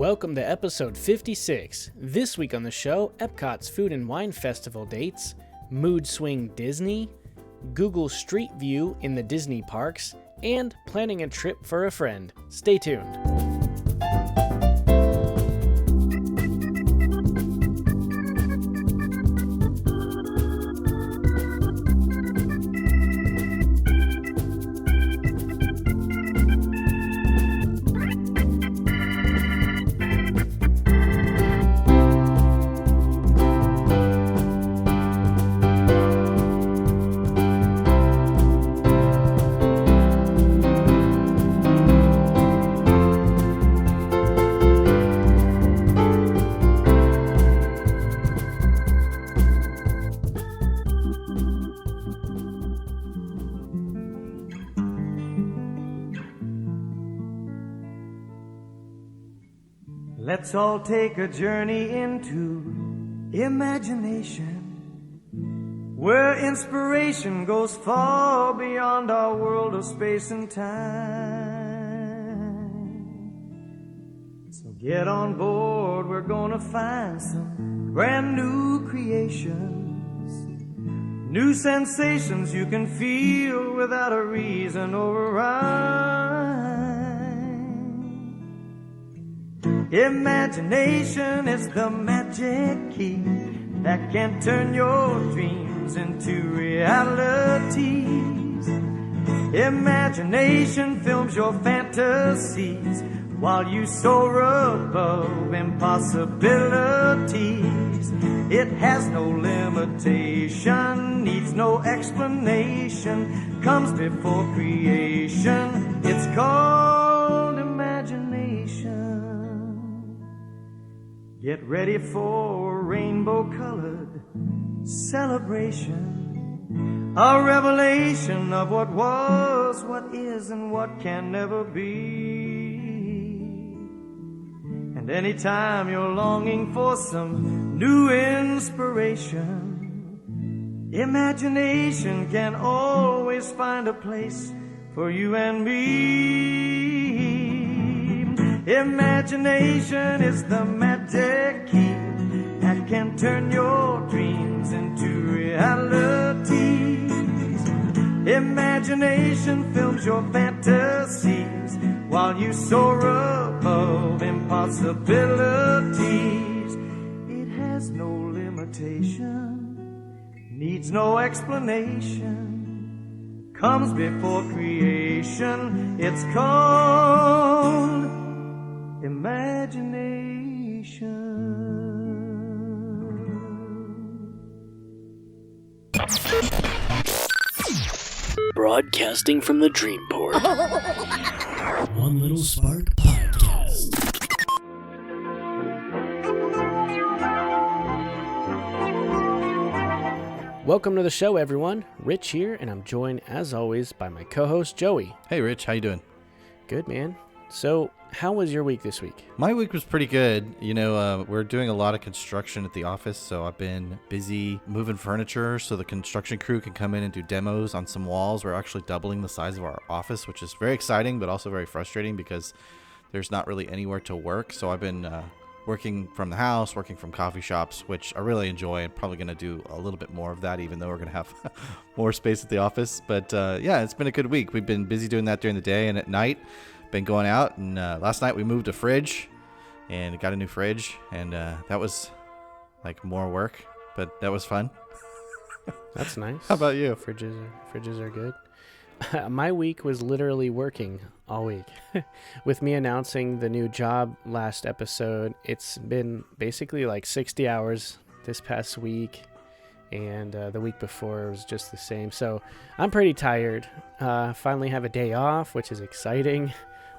Welcome to episode 56. This week on the show, Epcot's Food and Wine Festival dates, Mood Swing Disney, Google Street View in the Disney parks, and planning a trip for a friend. Stay tuned. Let's all take a journey into imagination, where inspiration goes far beyond our world of space and time. So get on board, we're gonna find some brand new creations, new sensations you can feel without a reason or a rhyme. Imagination is the magic key that can turn your dreams into realities. Imagination films your fantasies while you soar above impossibilities. It has no limitation, needs no explanation, comes before creation. It's called imagination. Get ready for a rainbow-colored celebration, a revelation of what was, what is, and what can never be. And anytime you're longing for some new inspiration, imagination can always find a place for you and me. Imagination is the magic key that can turn your dreams into realities. Imagination films your fantasies while you soar above impossibilities. It has no limitation, needs no explanation, comes before creation. It's called imagination. Broadcasting from the Dreamport. One Little Spark Podcast. Welcome to the show, everyone. Rich here, and I'm joined, as always, by my co-host, Joey. Hey, Rich. How you doing? Good, man. So, how was your week this week? My week was pretty good. You know, we're doing a lot of construction at the office, so I've been busy moving furniture so the construction crew can come in and do demos on some walls. We're actually doubling the size of our office, which is very exciting, but also very frustrating because there's not really anywhere to work. So I've been working from the house, working from coffee shops, which I really enjoy, and probably going to do a little bit more of that, even though we're going to have more space at the office. But yeah, it's been a good week. We've been busy doing that during the day, and at night been going out, and last night we moved a fridge and got a new fridge, and that was like more work, but that was fun. That's nice. How about you? Fridges are good. My week was literally working all week. With me announcing the new job last episode, it's been basically like 60 hours this past week, and the week before was just the same. So I'm pretty tired. Finally have a day off, which is exciting.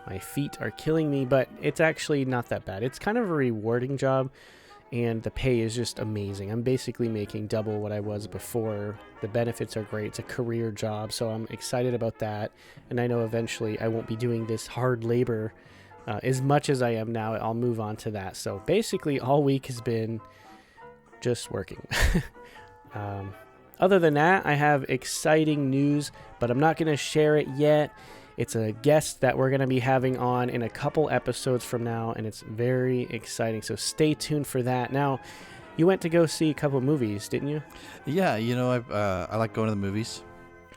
My feet are killing me, but it's actually not that bad. It's kind of a rewarding job, and the pay is just amazing. I'm basically making double what I was before. The benefits are great. It's a career job, so I'm excited about that. And I know eventually I won't be doing this hard labor as much as I am now. I'll move on to that. So basically all week has been just working. Other than that, I have exciting news, but I'm not going to share it yet. It's a guest that we're going to be having on in a couple episodes from now, and it's very exciting. So stay tuned for that. Now, you went to go see a couple movies, didn't you? Yeah, I like going to the movies.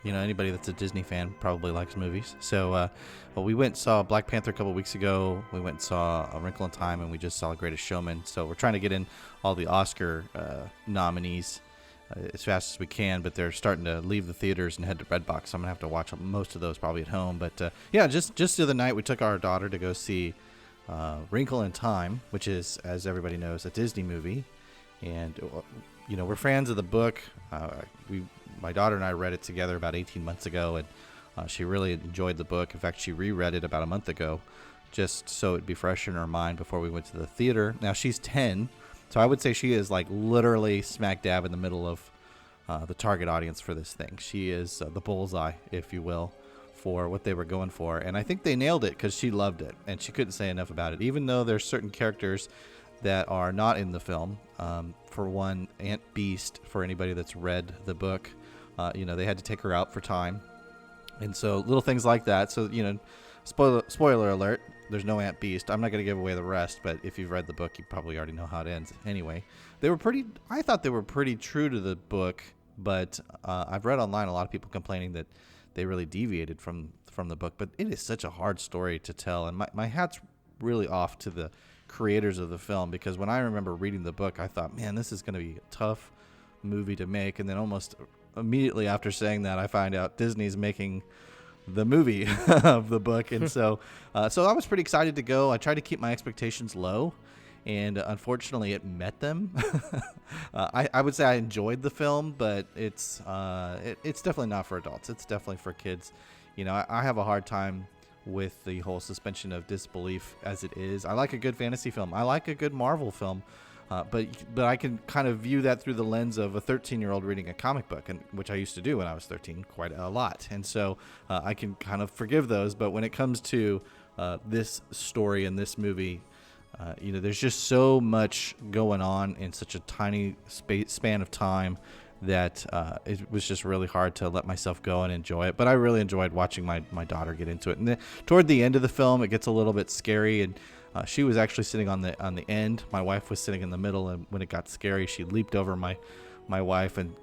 Anybody that's a Disney fan probably likes movies. So we went and saw Black Panther a couple weeks ago. We went and saw A Wrinkle in Time, and we just saw Greatest Showman. So we're trying to get in all the Oscar nominees as fast as we can, but they're starting to leave the theaters and head to Redbox. So I'm going to have to watch most of those probably at home. But just the other night, we took our daughter to go see Wrinkle in Time, which is, as everybody knows, a Disney movie. And, we're fans of the book. My daughter and I read it together about 18 months ago, and she really enjoyed the book. In fact, she reread it about a month ago, just so it'd be fresh in her mind before we went to the theater. Now, she's 10, so I would say she is like literally smack dab in the middle of the target audience for this thing. She is the bullseye, if you will, for what they were going for. And I think they nailed it because she loved it, and she couldn't say enough about it, even though there's certain characters that are not in the film. For one, Aunt Beast, for anybody that's read the book, they had to take her out for time. And so little things like that. So, spoiler alert, there's no Aunt Beast. I'm not going to give away the rest, but if you've read the book, you probably already know how it ends. Anyway, I thought they were pretty true to the book, but I've read online a lot of people complaining that they really deviated from the book. But it is such a hard story to tell. And my hat's really off to the creators of the film, because when I remember reading the book, I thought, man, this is going to be a tough movie to make. And then almost immediately after saying that, I find out Disney's making the movie of the book. And so I was pretty excited to go. I tried to keep my expectations low, and unfortunately it met them. I would say I enjoyed the film, but it's definitely not for adults. It's definitely for kids. I have a hard time with the whole suspension of disbelief as it is. I like a good fantasy film. I like a good Marvel film. But I can kind of view that through the lens of a 13-year-old reading a comic book, and which I used to do when I was 13 quite a lot. And so I can kind of forgive those. But when it comes to this story and this movie, there's just so much going on in such a tiny span of time that it was just really hard to let myself go and enjoy it. But I really enjoyed watching my daughter get into it. And toward the end of the film, it gets a little bit scary, and she was actually sitting on the end. My wife was sitting in the middle, and when it got scary, she leaped over my wife and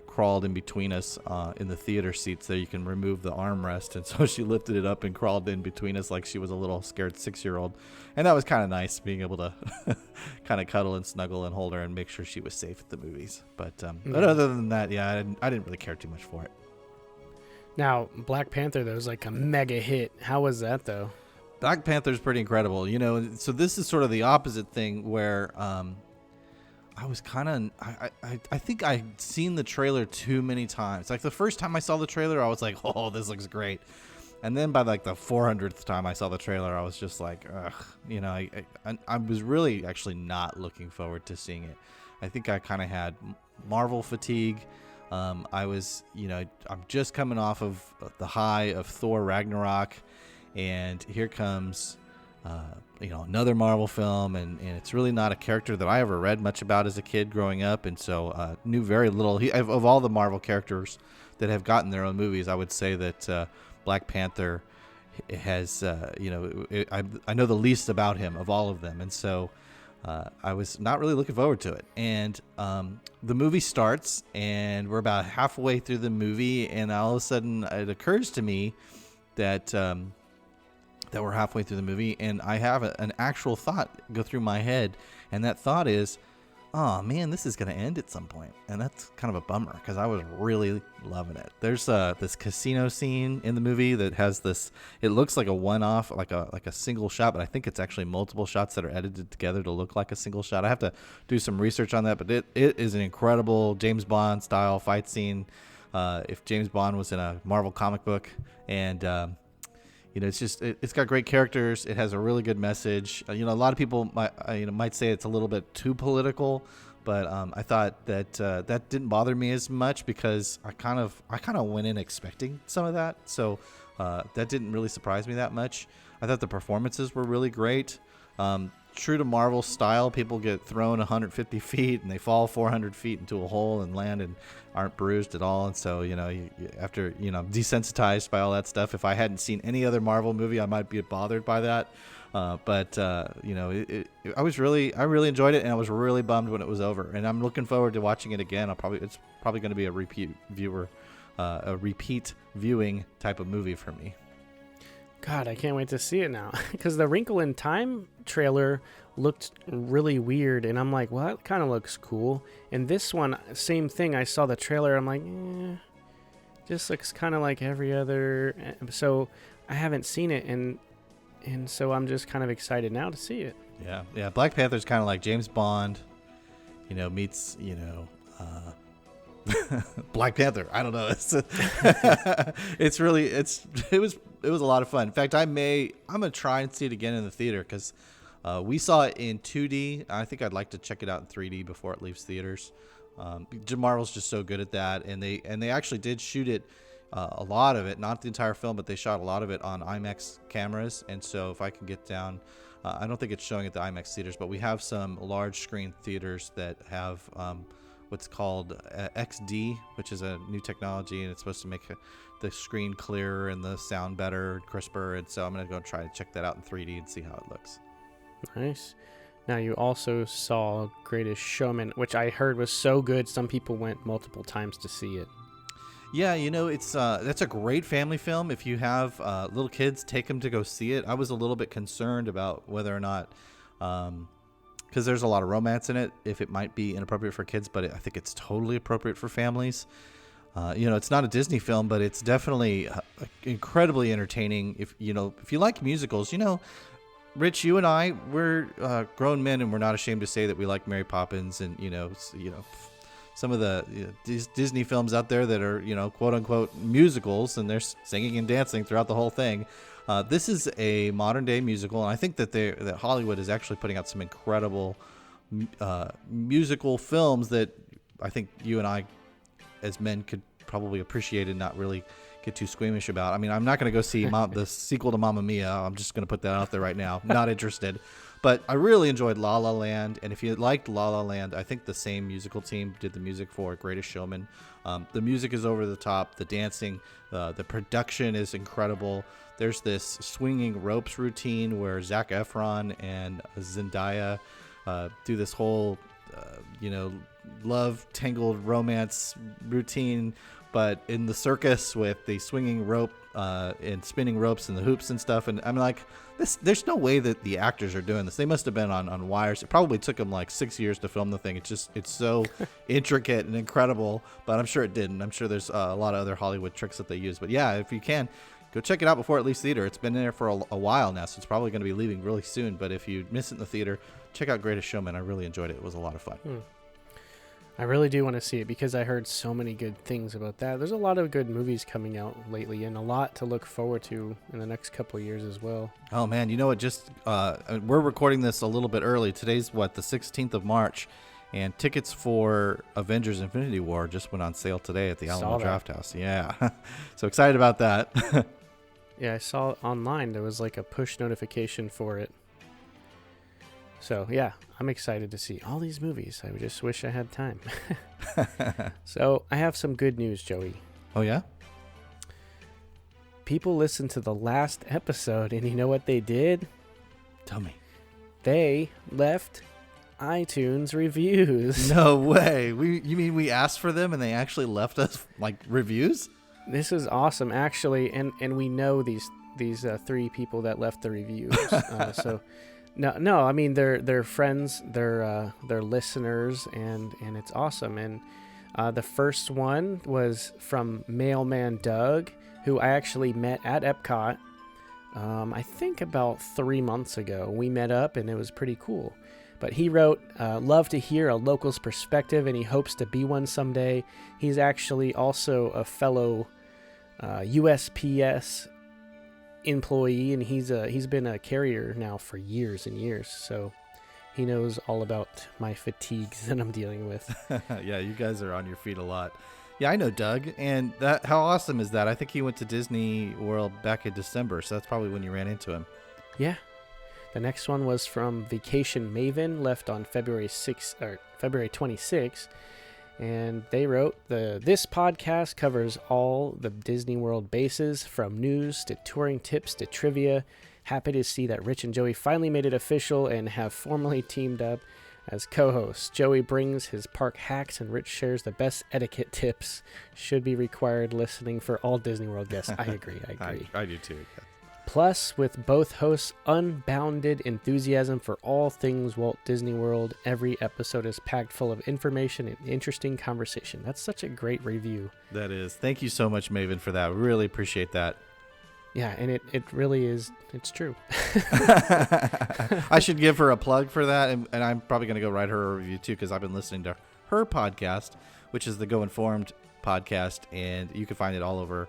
crawled in between us in the theater seats there. You can remove the armrest, and so she lifted it up and crawled in between us like she was a little scared 6-year-old. And that was kind of nice, being able to kind of cuddle and snuggle and hold her and make sure she was safe at the movies. But other than that, yeah, I didn't really care too much for it. Now, Black Panther, though, is like a mega hit. How was that, though? Black Panther is pretty incredible, so this is sort of the opposite thing where I was kind of, I think I'd seen the trailer too many times. Like the first time I saw the trailer, I was like, oh, this looks great. And then by like the 400th time I saw the trailer, I was just like, ugh, I was really actually not looking forward to seeing it. I think I kind of had Marvel fatigue. I was, I'm just coming off of the high of Thor Ragnarok, and here comes, another Marvel film, and it's really not a character that I ever read much about as a kid growing up, and so knew very little. Of all the Marvel characters that have gotten their own movies, I would say that Black Panther has, I know the least about him of all of them, and so I was not really looking forward to it. And the movie starts, and we're about halfway through the movie, and all of a sudden it occurs to me that we're halfway through the movie, and I have an actual thought go through my head, and that thought is, oh man, this is going to end at some point. And that's kind of a bummer, because I was really loving it. There's this casino scene in the movie that has this, it looks like a one-off, like a single shot, but I think it's actually multiple shots that are edited together to look like a single shot. I have to do some research on that, but it is an incredible James Bond style fight scene. If James Bond was in a Marvel comic book, and it's got great characters. It has a really good message. A lot of people might say it's a little bit too political, but I thought that that didn't bother me as much, because I kind of went in expecting some of that. So that didn't really surprise me that much. I thought the performances were really great. true to Marvel style, people get thrown 150 feet and they fall 400 feet into a hole and land and aren't bruised at all. And so, after, desensitized by all that stuff, if I hadn't seen any other Marvel movie, I might be bothered by that. I really enjoyed it, and I was really bummed when it was over. And I'm looking forward to watching it again. It's probably going to be a repeat viewing type of movie for me. God, I can't wait to see it now. Because the Wrinkle in Time trailer looked really weird, and I'm like, well, that kind of looks cool. And this one, same thing. I saw the trailer, I'm like, just looks kind of like every other. So I haven't seen it, and so I'm just kind of excited now to see it. Yeah. Black Panther's kind of like James Bond, meets, Black Panther. I don't know. It was a lot of fun. In fact, I'm gonna try and see it again in the theater because we saw it in 2D. I think I'd like to check it out in 3D before it leaves theaters. Marvel's just so good at that, and they actually did shoot it, a lot of it, not the entire film, but they shot a lot of it on IMAX cameras. And so if I can get down, I don't think it's showing at the IMAX theaters, but we have some large screen theaters that have what's called XD, which is a new technology, and it's supposed to make the screen clearer and the sound better, crisper. And so I'm going to go try to check that out in 3D and see how it looks. Nice. Now, you also saw Greatest Showman, which I heard was so good, some people went multiple times to see it. Yeah, it's that's a great family film. If you have little kids, take them to go see it. I was a little bit concerned about whether or not, because there's a lot of romance in it, if it might be inappropriate for kids, but I think it's totally appropriate for families. It's not a Disney film, but it's definitely incredibly entertaining. If you like musicals, Rich, you and I, we're grown men, and we're not ashamed to say that we like Mary Poppins and some of the Disney films out there that are quote unquote musicals, and they're singing and dancing throughout the whole thing. This is a modern day musical, and I think that Hollywood is actually putting out some incredible musical films that I think you and I, as men, could probably appreciate and not really get too squeamish about. I mean, I'm not going to go see the sequel to Mamma Mia. I'm just going to put that out there right now. Not interested. But I really enjoyed La La Land, and if you liked La La Land, I think the same musical team did the music for Greatest Showman. The music is over the top, the dancing, the production is incredible. There's this swinging ropes routine where Zac Efron and Zendaya do this whole, love tangled romance routine, but in the circus with the swinging rope and spinning ropes and the hoops and stuff. And I'm like, there's no way that the actors are doing this. They must have been on wires. It probably took them like 6 years to film the thing. It's so intricate and incredible, but I'm sure it didn't. I'm sure there's a lot of other Hollywood tricks that they use. But yeah, if you can, go check it out before it leaves theater. It's been in there for a while now, so it's probably going to be leaving really soon. But if you miss it in the theater, check out Greatest Showman. I really enjoyed it. It was a lot of fun. I really do want to see it because I heard so many good things about that. There's a lot of good movies coming out lately, and a lot to look forward to in the next couple of years as well. Oh man, you know what? We're recording this a little bit early. Today's the 16th of March, and tickets for Avengers: Infinity War just went on sale today at the Alamo Drafthouse. Yeah, so excited about that. Yeah, I saw online there was like a push notification for it. So, yeah, I'm excited to see all these movies. I just wish I had time. So, I have some good news, Joey. Oh, yeah? People listened to the last episode, and you know what they did? Tell me. They left iTunes reviews. No way. You mean we asked for them, and they actually left us, reviews? This is awesome, actually, and we know these 3 people that left the reviews. So... No. I mean, they're friends, they're listeners, and it's awesome. And the first one was from Mailman Doug, who I actually met at Epcot. I think about 3 months ago. We met up, and it was pretty cool. But he wrote, "Love to hear a local's perspective, and he hopes to be one someday." He's actually also a fellow USPS employee, and he's been a carrier now for years and years, so he knows all about my fatigues that I'm dealing with. Yeah, you guys are on your feet a lot. Yeah, I know Doug, and how awesome is that? I think he went to Disney World back in December, so that's probably when you ran into him. Yeah, The next one was from Vacation Maven, left on February 26th. And they wrote, this podcast covers all the Disney World bases, from news to touring tips to trivia. Happy to see that Rich and Joey finally made it official and have formally teamed up as co-hosts. Joey brings his park hacks and Rich shares the best etiquette tips. Should be required listening for all Disney World guests. I agree. I do too. Yeah. Plus, with both hosts' unbounded enthusiasm for all things Walt Disney World, every episode is packed full of information and interesting conversation. That's such a great review. That is. Thank you so much, Maven, for that. Really appreciate that. Yeah, and it really is. It's true. I should give her a plug for that, and I'm probably going to go write her a review too, because I've been listening to her podcast, which is the Go Informed podcast, and you can find it all over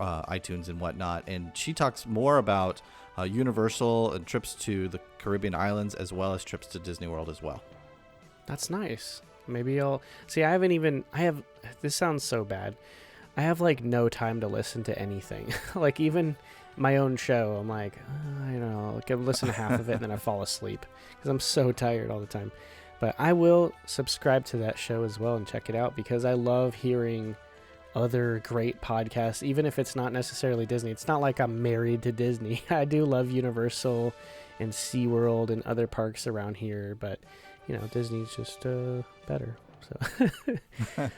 iTunes and whatnot. And she talks more about Universal and trips to the Caribbean islands, as well as trips to Disney World as well. That's nice. Maybe I'll see. This sounds so bad. I have like no time to listen to anything. Like even my own show, I'm like, I don't know, like I listen to half of it and then I fall asleep because I'm so tired all the time. But I will subscribe to that show as well and check it out, because I love hearing other great podcasts, even if it's not necessarily Disney. It's not like I'm married to Disney. I do love Universal and SeaWorld and other parks around here, but you know, Disney's just better. So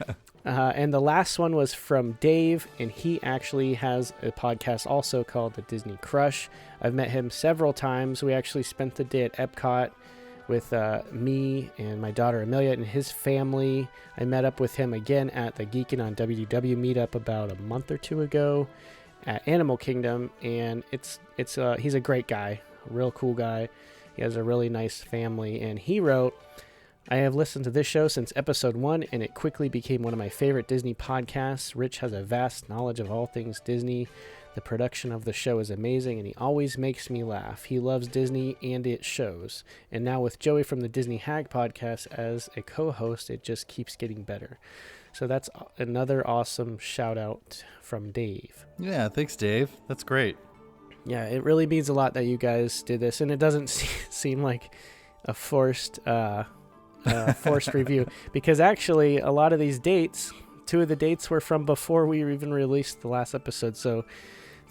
and the last one was from Dave, and he actually has a podcast also called The Disney Crush. I've met him several times. We actually spent the day at Epcot with me and my daughter Amelia and his family. I met up with him again at the Geekin' on WDW meetup about a month or two ago at Animal Kingdom, and he's a great guy, a real cool guy. He has a really nice family, and he wrote, I have listened to this show since episode 1, and it quickly became one of my favorite Disney podcasts. Rich has a vast knowledge of all things Disney. The production of the show is amazing, and he always makes me laugh. He loves Disney, and it shows. And now with Joey from the Disney Hag podcast as a co-host, it just keeps getting better. So that's another awesome shout out from Dave. Yeah, thanks, Dave. That's great. Yeah, it really means a lot that you guys did this, and it doesn't seem like a forced review, because actually a lot of these dates, 2 of the dates were from before we even released the last episode. So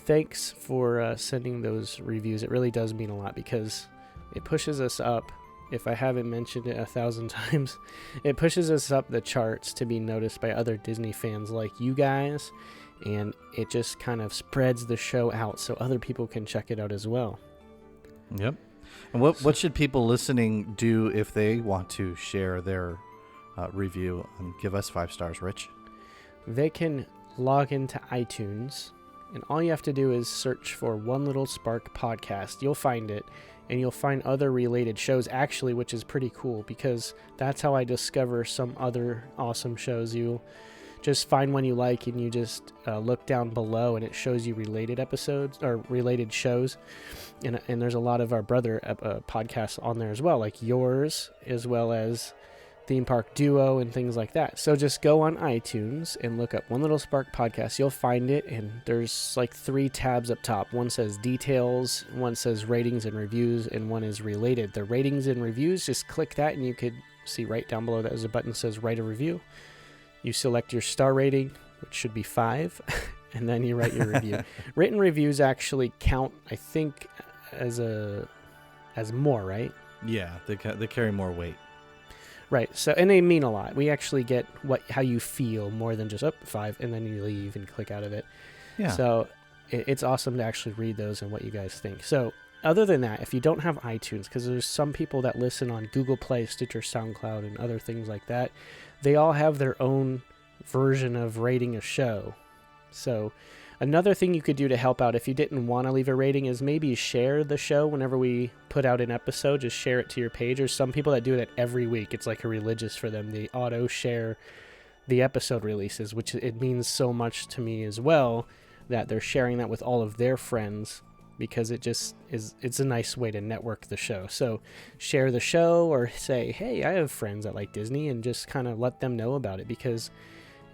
thanks for sending those reviews. It really does mean a lot, because it pushes us up. If I haven't mentioned it 1,000 times, it pushes us up the charts to be noticed by other Disney fans like you guys, and it just kind of spreads the show out so other people can check it out as well. Yep. And what should people listening do if they want to share their review and give us 5 stars, Rich? They can log into iTunes, and all you have to do is search for One Little Spark Podcast. You'll find it, and you'll find other related shows, actually, which is pretty cool, because that's how I discover some other awesome shows. You'll just find one you like, and you just look down below, and it shows you related episodes or related shows. And there's a lot of our brother podcasts on there as well, like yours, as well as Theme Park Duo and things like that. So just go on iTunes and look up One Little Spark Podcast. You'll find it, and there's like 3 tabs up top. One says details, one says ratings and reviews, and one is related. The ratings and reviews, just click that, and you could see right down below that there's a button that says write a review. You select your star rating, which should be 5, and then you write your review. Written reviews actually count, I think, as more, right? Yeah, they carry more weight. Right. So, and they mean a lot. We actually get how you feel more than just 5, and then you leave and click out of it. Yeah. So it's awesome to actually read those and what you guys think. So other than that, if you don't have iTunes, because there's some people that listen on Google Play, Stitcher, SoundCloud, and other things like that, they all have their own version of rating a show. So another thing you could do to help out if you didn't want to leave a rating is maybe share the show whenever we put out an episode. Just share it to your page. There's some people that do that every week. It's like a religious for them. They auto share the episode releases, which it means so much to me as well, that they're sharing that with all of their friends, because it's a nice way to network the show. So share the show, or say, hey, I have friends that like Disney, and just kind of let them know about it, because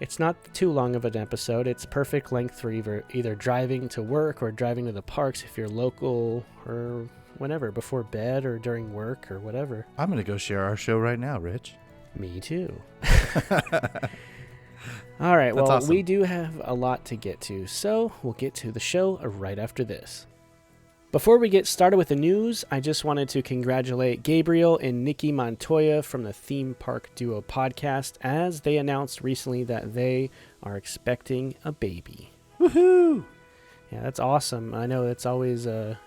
it's not too long of an episode. It's perfect length for either driving to work or driving to the parks if you're local, or whenever, before bed or during work or whatever. I'm going to go share our show right now, Rich. Me too. All right, That's well, awesome. we do have a lot to get to, so we'll get to the show right after this. Before we get started with the news, I just wanted to congratulate Gabriel and Nikki Montoya from the Theme Park Duo podcast, as they announced recently that they are expecting a baby. Woohoo! Yeah, that's awesome. I know it's always a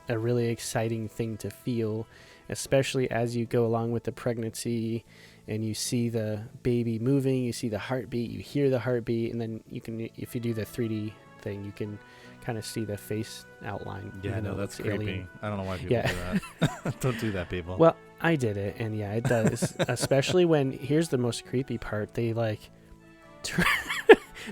really exciting thing to feel, especially as you go along with the pregnancy and you see the baby moving, you see the heartbeat, you hear the heartbeat, and then you can, if you do the 3D thing, you can kind of see the face outline. Yeah, no, that's creepy. Alien. I don't know why people do that. Don't do that, people. Well, I did it, and yeah, it does. Especially when, here's the most creepy part, they like,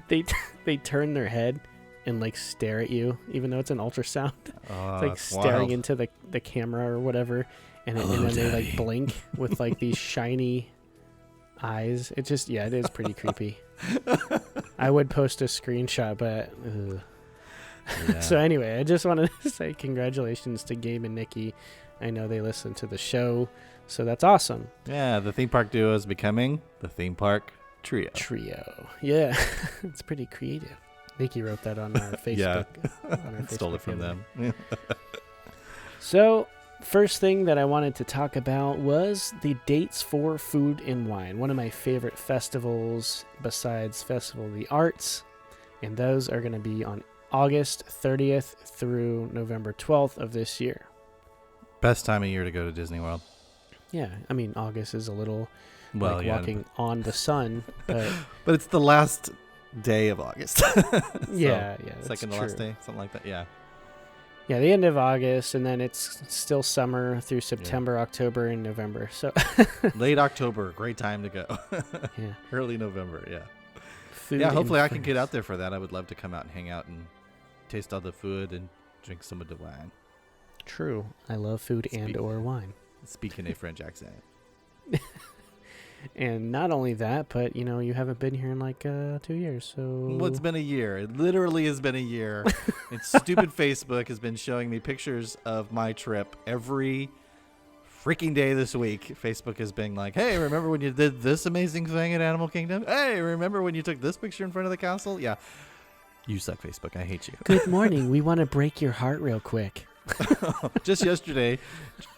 they turn their head and like stare at you, even though it's an ultrasound. It's like staring wild. into the camera or whatever, and then they like blink with like these shiny eyes. It just, yeah, it is pretty creepy. I would post a screenshot, but Yeah. so anyway, I just wanted to say congratulations to Gabe and Nikki. I know they listen to the show, so that's awesome. Yeah, the theme park duo is becoming the theme park trio. Yeah. It's pretty creative. Nikki wrote that on our Facebook. Yeah. On our Stole Facebook it from the other them. day. So, first thing that I wanted to talk about was the dates for Food and Wine, one of my favorite festivals besides Festival of the Arts, and those are going to be on August 30th through November 12th of this year. Best time of year to go to Disney World. Yeah, I mean, August is a little Well, like yeah, walking on the sun, but but it's the last day of August. yeah, that's second to true. last day, something like that. Yeah. Yeah, the end of August, and then it's still summer through September, October, and November. So Late October, great time to go. yeah, Early November, yeah. food. Yeah, and hopefully I can friends. get out there for that. I would love to come out and hang out and taste all the food and drink some of the wine. True, I love food and or wine. Speak in a French accent. And not only that, but you know, you haven't been here in like 2 years, so Well, it's been a year. It literally has been a year. And stupid Facebook has been showing me pictures of my trip every freaking day this week. Facebook has been like, hey, remember when you did this amazing thing at Animal Kingdom? Hey, remember when you took this picture in front of the castle? Yeah. You suck, Facebook. I hate you. Good morning. We want to break your heart real quick. Just yesterday,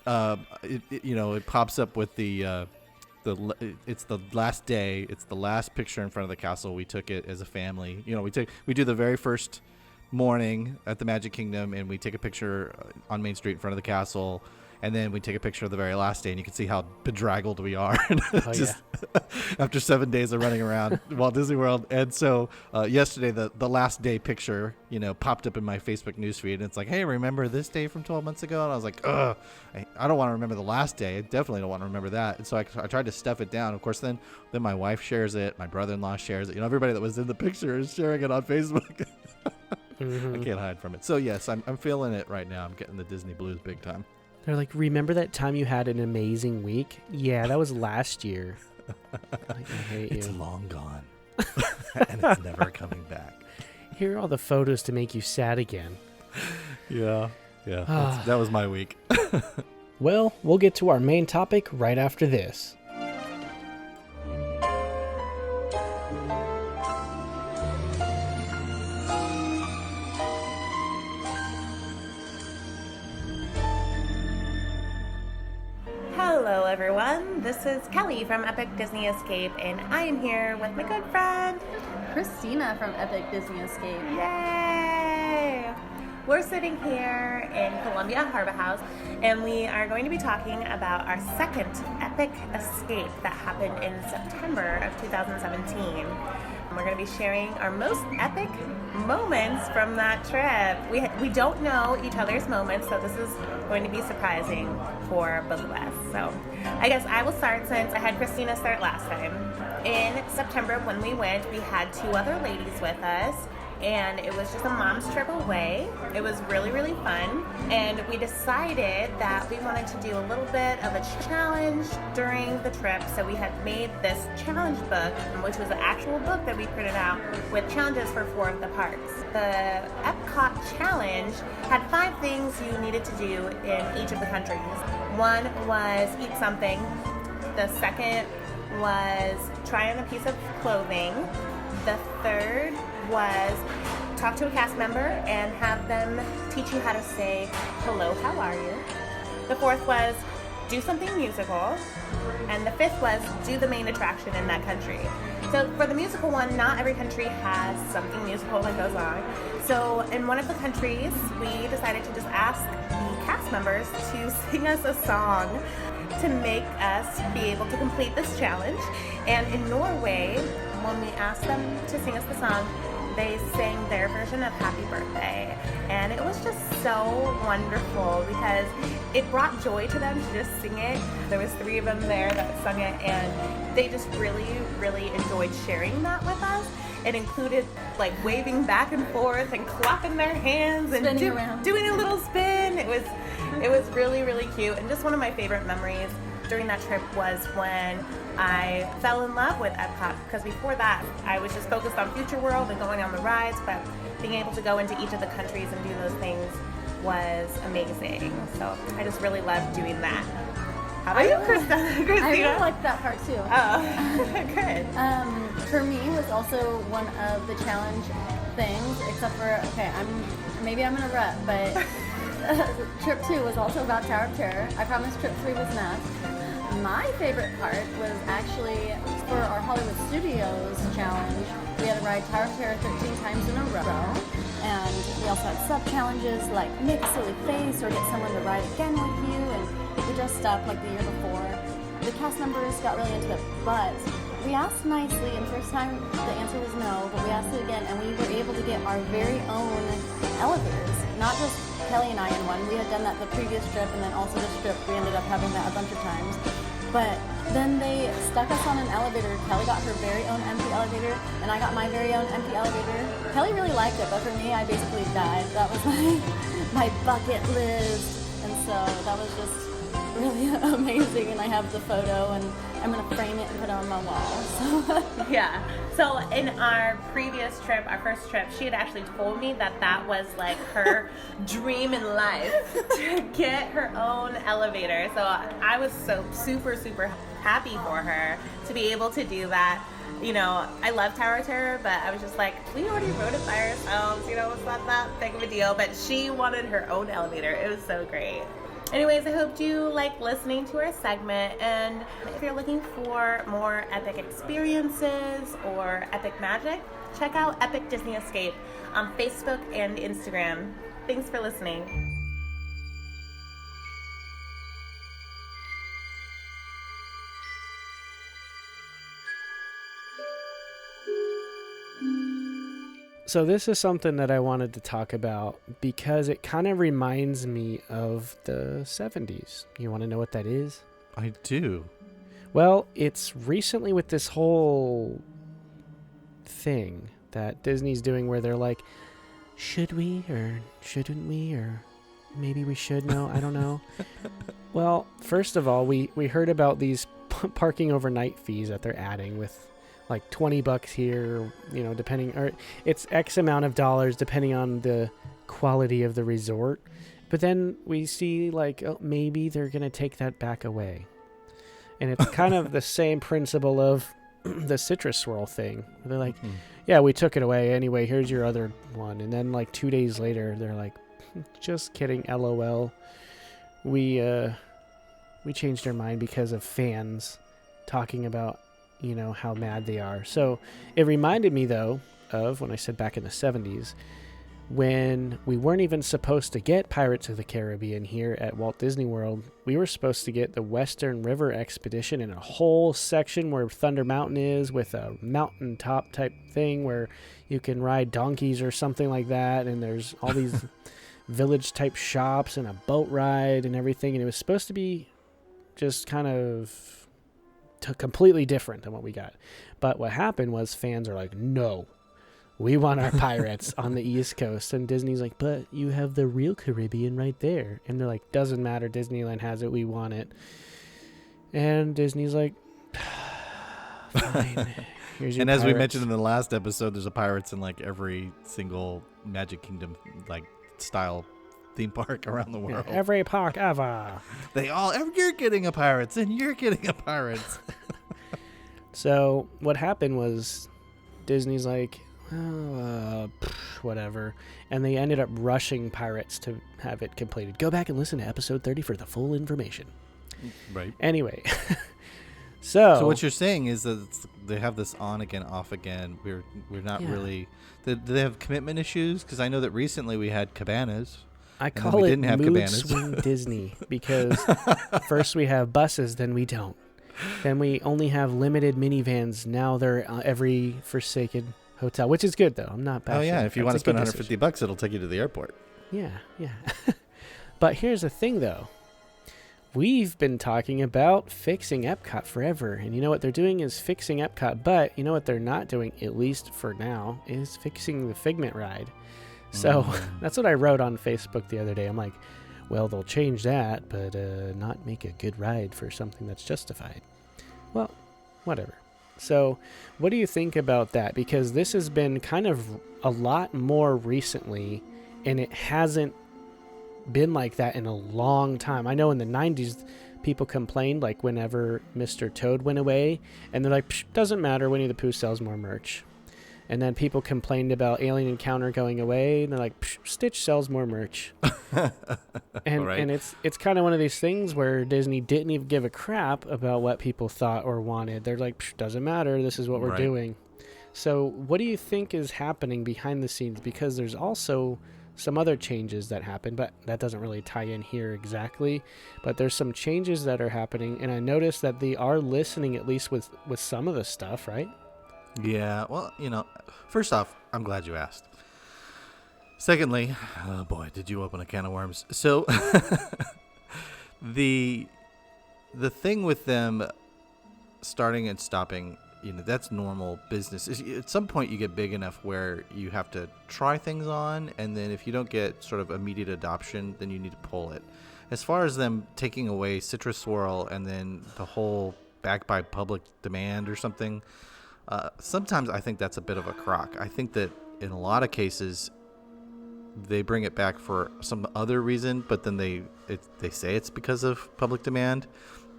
it pops up with it's the last day. It's the last picture in front of the castle. We took it as a family. You know, we do the very first morning at the Magic Kingdom, and we take a picture on Main Street in front of the castle, and then we take a picture of the very last day, and you can see how bedraggled we are. After 7 days of running around Walt Disney World. And so yesterday, the last day picture, popped up in my Facebook newsfeed, and it's like, hey, remember this day from 12 months ago? And I was like, ugh, I don't want to remember the last day. I definitely don't want to remember that. And so I tried to stuff it down. Of course, then my wife shares it. My brother-in-law shares it. Everybody that was in the picture is sharing it on Facebook. Mm-hmm. I can't hide from it. So yes, I'm feeling it right now. I'm getting the Disney blues big time. They're like, remember that time you had an amazing week? Yeah, that was last year. Like, I hate It's you. long gone. And it's never coming back. Here are all the photos to make you sad again. Yeah. That was my week. Well, we'll get to our main topic right after this. Hello everyone, this is Kelly from Epic Disney Escape, and I am here with my good friend, Christina from Epic Disney Escape. Yay! We're sitting here in Columbia Harbor House, and we are going to be talking about our second Epic Escape that happened in September of 2017. And we're going to be sharing our most epic moments from that trip. We don't know each other's moments, so this is going to be surprising for both of us. So I guess I will start since I had Christina start last time. In September when we went, we had two other ladies with us. and it was just a mom's trip away. It was really, really fun, and we decided that we wanted to do a little bit of a challenge during the trip, so we had made this challenge book, which was an actual book that we printed out with challenges for 4 of the parks. The Epcot challenge had 5 things you needed to do in each of the countries. One was eat something. The second was try on a piece of clothing. The third was talk to a cast member and have them teach you how to say, hello, how are you? The fourth was do something musical. And the fifth was do the main attraction in that country. So for the musical one, not every country has something musical that goes on. So in one of the countries, we decided to just ask the cast members to sing us a song to make us be able to complete this challenge. And in Norway, when we asked them to sing us the song, they sang their version of Happy Birthday. And it was just so wonderful because it brought joy to them to just sing it. There was 3 of them there that sung it, and they just really, really enjoyed sharing that with us. It included like waving back and forth and clapping their hands and doing a little spin. It was really, really cute. And just one of my favorite memories during that trip was when I fell in love with Epcot, because before that I was just focused on Future World and going on the rides, but being able to go into each of the countries and do those things was amazing. So I just really loved doing that. How about you, Christina? I really liked that part too. Oh, good. For me, was also one of the challenge things, except for, maybe I'm in a rut, but trip 2 was also about Tower of Terror. I promised trip 3 was next. My favorite part was actually for our Hollywood Studios challenge. We had to ride Tower of Terror 13 times in a row, and we also had sub-challenges like make a silly face or get someone to ride again with you, and we dressed up like the year before. The cast members got really into it, but we asked nicely, and first time the answer was no, but we asked it again, and we were able to get our very own elevators, not just Kelly and I in one. We had done that the previous trip, and then also this trip we ended up having that a bunch of times. But then they stuck us on an elevator. Kelly got her very own empty elevator, and I got my very own empty elevator. Kelly really liked it, but for me, I basically died. That was my bucket list, and so that was just really amazing. And I have the photo, and I'm gonna frame it and put it on my wall. So. Yeah. So in our previous trip, our first trip, she had actually told me that that was like her dream in life, to get her own elevator. So I was so super, super happy for her to be able to do that. You know, I love Tower of Terror, but I was just like, we already rode it by ourselves. You know, it's not that big of a deal. But she wanted her own elevator. It was so great. Anyways, I hope you like listening to our segment, and if you're looking for more epic experiences or epic magic, check out Epic Disney Escape on Facebook and Instagram. Thanks for listening. So this is something that I wanted to talk about because it kind of reminds me of the 70s. You want to know what that is? I do. Well, it's recently with this whole thing that Disney's doing where they're like, should we or shouldn't we, or maybe we should? No, I don't know. Well, first of all, we heard about these parking overnight fees that they're adding with like $20 here, you know, depending, or it's X amount of dollars depending on the quality of the resort. But then we see like, oh, maybe they're going to take that back away. And it's kind of the same principle of the Citrus Swirl thing. They're like, yeah, we took it away. Anyway, here's your other one. And then like 2 days later, they're like, just kidding, LOL. We changed our mind because of fans talking about, you know, how mad they are. So it reminded me, though, of when I said back in the 70s, when we weren't even supposed to get Pirates of the Caribbean here at Walt Disney World. We were supposed to get the Western River Expedition in a whole section where Thunder Mountain is, with a mountaintop type thing where you can ride donkeys or something like that. And there's all these village type shops and a boat ride and everything. And it was supposed to be just kind of completely different than what we got. But what happened was fans are like, no, we want our pirates on the East Coast. And Disney's like, but you have the real Caribbean right there. And they're like, doesn't matter. Disneyland has it. We want it. And Disney's like, fine. Here's your And as we pirates. mentioned in the last episode, there's a pirates in like every single Magic Kingdom like style theme park around the Yeah, world. every park ever. You're getting a pirates and you're getting a pirates. So what happened was Disney's like, whatever. And they ended up rushing Pirates to have it completed. Go back and listen to episode 30 for the full information. Right. Anyway. So what you're saying is that they have this on again, off again. We're not really. Do they have commitment issues? Because I know that recently we had cabanas. I then call we it didn't have Mood cabanas. Swing Disney because first we have buses, then we don't. Then we only have limited minivans. Now they're every forsaken hotel, which is good though. I'm not bashing. Oh yeah, if you That's want a to spend good decision. $150, it'll take you to the airport. Yeah. But here's the thing though. We've been talking about fixing Epcot forever. And you know what they're doing is fixing Epcot. But you know what they're not doing, at least for now, is fixing the Figment ride. So that's what I wrote on Facebook the other day. I'm like, well, they'll change that, but not make a good ride for something that's justified. Well, whatever. So what do you think about that? Because this has been kind of a lot more recently, and it hasn't been like that in a long time. I know in the 90s people complained like whenever Mr. Toad went away, and they're like, psh, doesn't matter, Winnie the Pooh sells more merch. And then people complained about Alien Encounter going away, and they're like, psh, Stitch sells more merch. and Right. and it's kind of one of these things where Disney didn't even give a crap about what people thought or wanted. They're like, psh, doesn't matter, this is what we're Right. doing. So what do you think is happening behind the scenes? Because there's also some other changes that happen, but that doesn't really tie in here exactly. But there's some changes that are happening, and I noticed that they are listening at least with some of the stuff, right? Yeah, well, first off, I'm glad you asked. Secondly, oh boy, did you open a can of worms. So the thing with them starting and stopping, that's normal business. At some point you get big enough where you have to try things on, and then if you don't get sort of immediate adoption, then you need to pull it. As far as them taking away Citrus Swirl and then the whole back by public demand or something, sometimes I think that's a bit of a crock. I think that in a lot of cases they bring it back for some other reason, but then they say it's because of public demand.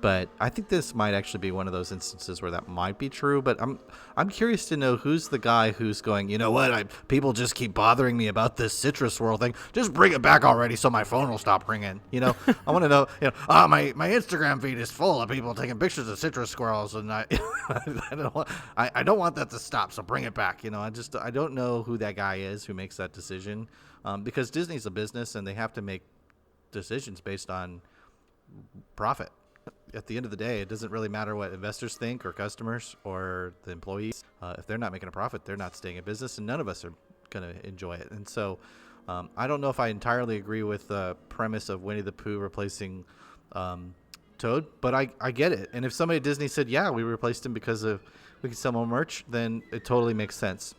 But I think this might actually be one of those instances where that might be true. But I'm curious to know who's the guy who's going, you know what, people just keep bothering me about this Citrus Swirl thing. Just bring it back already so my phone will stop ringing. I want to know, my Instagram feed is full of people taking pictures of citrus squirrels, and I don't want that to stop. So bring it back. I don't know who that guy is who makes that decision, because Disney's a business and they have to make decisions based on profit. At the end of the day, it doesn't really matter what investors think or customers or the employees. If they're not making a profit, they're not staying in business, and none of us are going to enjoy it. And so I don't know if I entirely agree with the premise of Winnie the Pooh replacing Toad, but I get it. And if somebody at Disney said, yeah, we replaced him because we can sell more merch, then it totally makes sense.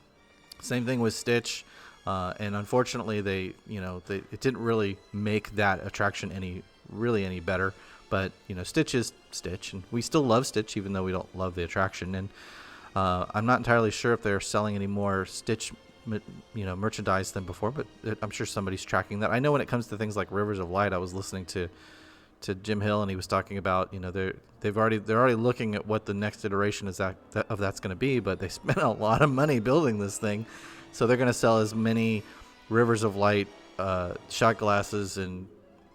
Same thing with Stitch. And unfortunately, it didn't really make that attraction any better. But, Stitch is Stitch, and we still love Stitch, even though we don't love the attraction. And I'm not entirely sure if they're selling any more Stitch, merchandise than before, but I'm sure somebody's tracking that. I know when it comes to things like Rivers of Light, I was listening to Jim Hill, and he was talking about, they're already looking at what the next iteration of that's going to be, but they spent a lot of money building this thing, so they're going to sell as many Rivers of Light shot glasses and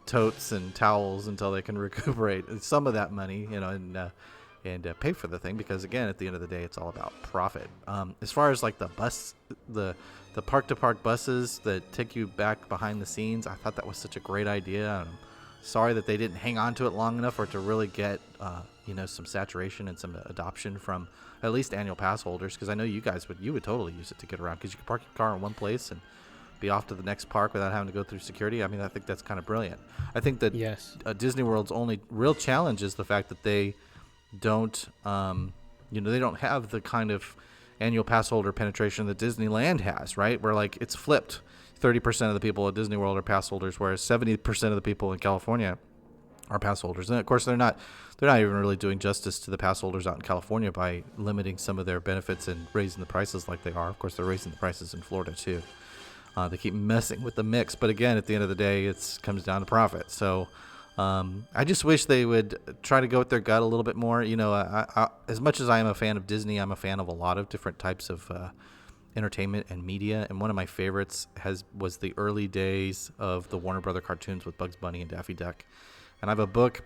totes and towels until they can recuperate some of that money, and pay for the thing, because again, at the end of the day, it's all about profit. As far as like the park to park buses that take you back behind the scenes, I thought that was such a great idea. I'm sorry that they didn't hang on to it long enough for it to really get some saturation and some adoption from at least annual pass holders, because I know you guys would totally use it to get around, because you could park your car in one place and be off to the next park without having to go through security. I mean, I think that's kind of brilliant. I think that Yes. Disney World's only real challenge is the fact that they don't, they don't have the kind of annual pass holder penetration that Disneyland has, right? Where like it's flipped. 30% of the people at Disney World are pass holders, whereas 70% of the people in California are pass holders. And of course, they're not even really doing justice to the pass holders out in California by limiting some of their benefits and raising the prices like they are. Of course, they're raising the prices in Florida too. They keep messing with the mix, but again, at the end of the day, it comes down to profit. So I just wish they would try to go with their gut a little bit more. You know, I, as much as I am a fan of Disney, I'm a fan of a lot of different types of entertainment and media, and one of my favorites was the early days of the Warner Brother cartoons with Bugs Bunny and Daffy Duck. And I have a book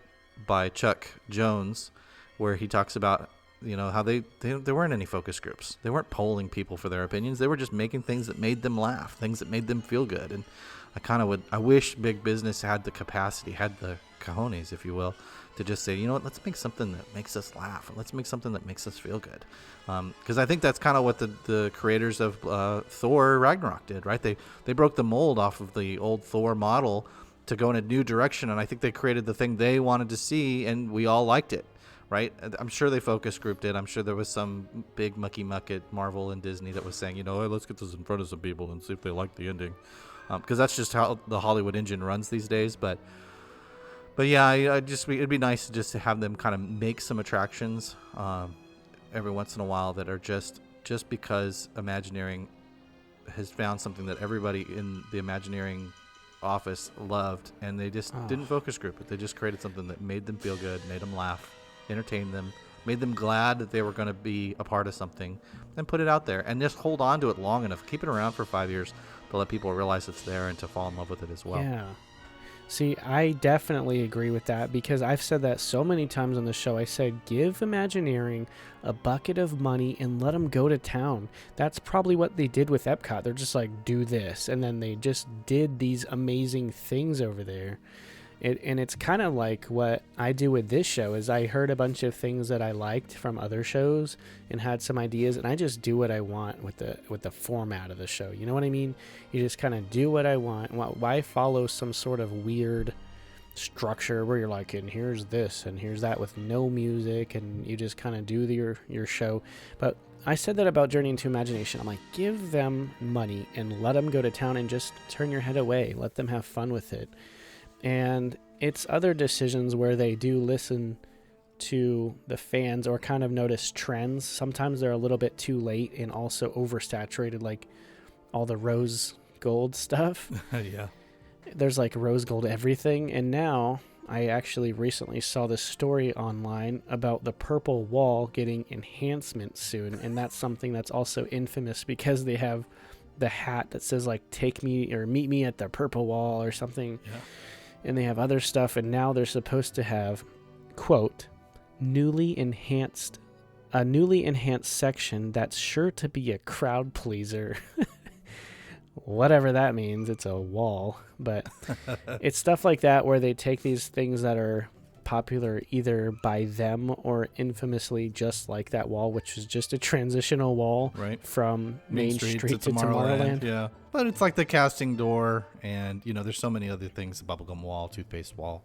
by Chuck Jones where he talks about, you know, how there weren't any focus groups. They weren't polling people for their opinions. They were just making things that made them laugh, things that made them feel good. And I wish big business had the capacity, had the cojones, if you will, to just say, you know what, let's make something that makes us laugh. And let's make something that makes us feel good. Because I think that's kind of what the creators of Thor Ragnarok did, right? They broke the mold off of the old Thor model to go in a new direction. And I think they created the thing they wanted to see, and we all liked it. Right? I'm sure they focus grouped it. I'm sure there was some big mucky muck at Marvel and Disney that was saying, you know, hey, let's get this in front of some people and see if they like the ending. Because that's just how the Hollywood engine runs these days. But yeah, it'd be nice to have them kind of make some attractions every once in a while that are just because Imagineering has found something that everybody in the Imagineering office loved, and they just didn't focus group it. They just created something that made them feel good, made them laugh, entertained them, made them glad that they were going to be a part of something, and put it out there, and just hold on to it long enough, keep it around for 5 years to let people realize it's there and to fall in love with it as well. Yeah. See, I definitely agree with that, because I've said that so many times on the show. I said, give Imagineering a bucket of money and let them go to town. That's probably what they did with Epcot. They're just like, do this. And then they just did these amazing things over there. And it's kind of like what I do with this show is I heard a bunch of things that I liked from other shows and had some ideas, and I just do what I want with the format of the show. You know what I mean? You just kind of do what I want. Why follow some sort of weird structure where you're like, and here's this and here's that with no music, and you just kind of do your show. But I said that about Journey into Imagination. I'm like, give them money and let them go to town and just turn your head away. Let them have fun with it. And it's other decisions where they do listen to the fans or kind of notice trends. Sometimes they're a little bit too late and also oversaturated, like all the rose gold stuff. Yeah. There's like rose gold everything. And now I actually recently saw this story online about the purple wall getting enhancements soon. And that's something that's also infamous because they have the hat that says like, take me or meet me at the purple wall or something. Yeah. And they have other stuff, and now they're supposed to have, quote, newly enhanced section that's sure to be a crowd pleaser. Whatever that means, it's a wall. But it's stuff like that where they take these things that are popular either by them or infamously just like that wall, which is just a transitional wall from Main Street to Tomorrowland. Yeah. But it's like the casting door, and you know, there's so many other things: the bubblegum wall, toothpaste wall.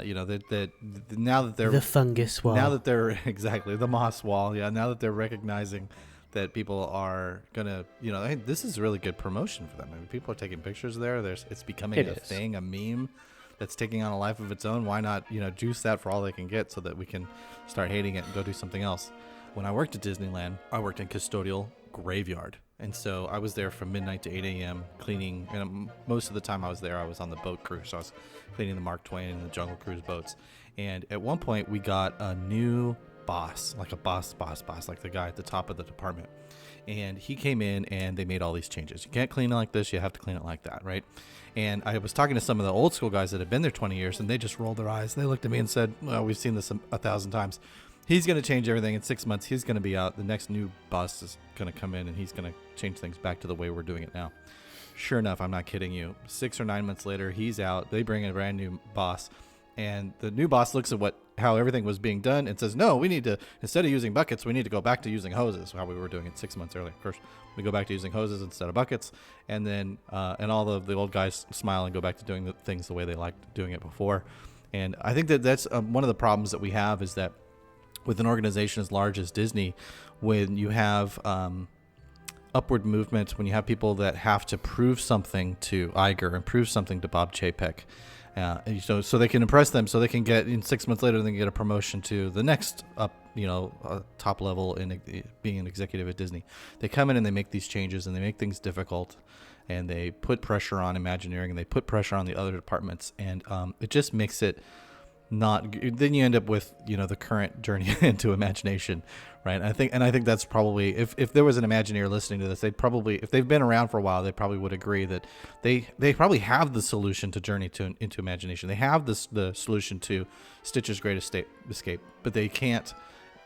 You know that now that they're the fungus wall. Now that they're exactly the moss wall. Yeah. Now that they're recognizing that people are gonna, you know, hey, this is really good promotion for them. I mean, people are taking pictures there. It's becoming a thing, a meme that's taking on a life of its own. Why not, you know, juice that for all they can get so that we can start hating it and go do something else. When I worked at Disneyland, I worked in custodial graveyard. And so I was there from midnight to 8 a.m. cleaning. And most of the time I was there, I was on the boat crew. So I was cleaning the Mark Twain and the Jungle Cruise boats. And at one point we got a new boss, like a boss, like the guy at the top of the department. And he came in and they made all these changes. You can't clean it like this. You have to clean it like that, right? And I was talking to some of the old school guys that had been there 20 years, and they just rolled their eyes. They looked at me and said, well, we've seen this 1,000 times. He's going to change everything in 6 months. He's going to be out. The next new boss is going to come in, and he's going to change things back to the way we're doing it now. Sure enough, I'm not kidding you. 6 or 9 months later, he's out. They bring in a brand new boss, and the new boss looks at how everything was being done and says, no, we need to, instead of using buckets, we need to go back to using hoses, how we were doing it 6 months earlier. Of course, we go back to using hoses instead of buckets, and then and all of the old guys smile and go back to doing the things the way they liked doing it before. And I think that's one of the problems that we have is that with an organization as large as Disney, when you have upward movement, when you have people that have to prove something to Iger and prove something to Bob Chapek, so they can impress them, so they can get in 6 months later, they can get a promotion to the next up, top level in being an executive at Disney. They come in and they make these changes and they make things difficult, and they put pressure on Imagineering and they put pressure on the other departments, and it just makes it not. Then you end up with the current journey into Imagination, right? I think that's probably, if there was an Imagineer listening to this, they'd probably, if they've been around for a while, they probably would agree that they probably have the solution to Journey into Imagination. They have the solution to Stitch's Great Escape, but they can't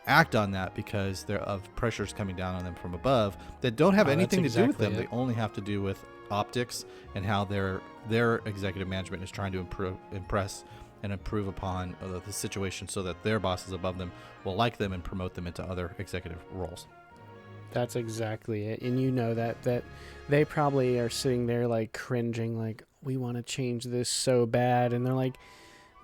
act on that because they're of pressures coming down on them from above that don't have anything to do with them. They only have to do with optics and how their executive management is trying to impress and improve upon the situation so that their bosses above them will like them and promote them into other executive roles. That's exactly it. And that they probably are sitting there like cringing, like, we want to change this so bad. And they're like,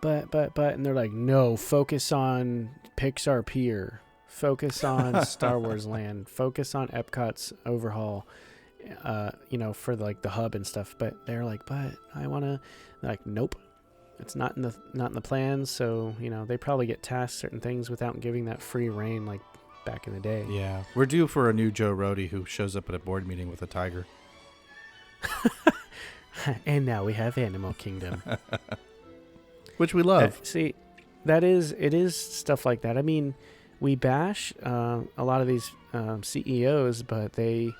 but, and they're like, no, focus on Pixar Pier, focus on Star Wars Land, focus on Epcot's overhaul, for like the hub and stuff. But they're like, but I want to, like, nope. It's not in the plans, so they probably get tasked certain things without giving that free reign like back in the day. Yeah, we're due for a new Joe Rohde who shows up at a board meeting with a tiger. And now we have Animal Kingdom, which we love. See, it is stuff like that. I mean, we bash a lot of these CEOs, but they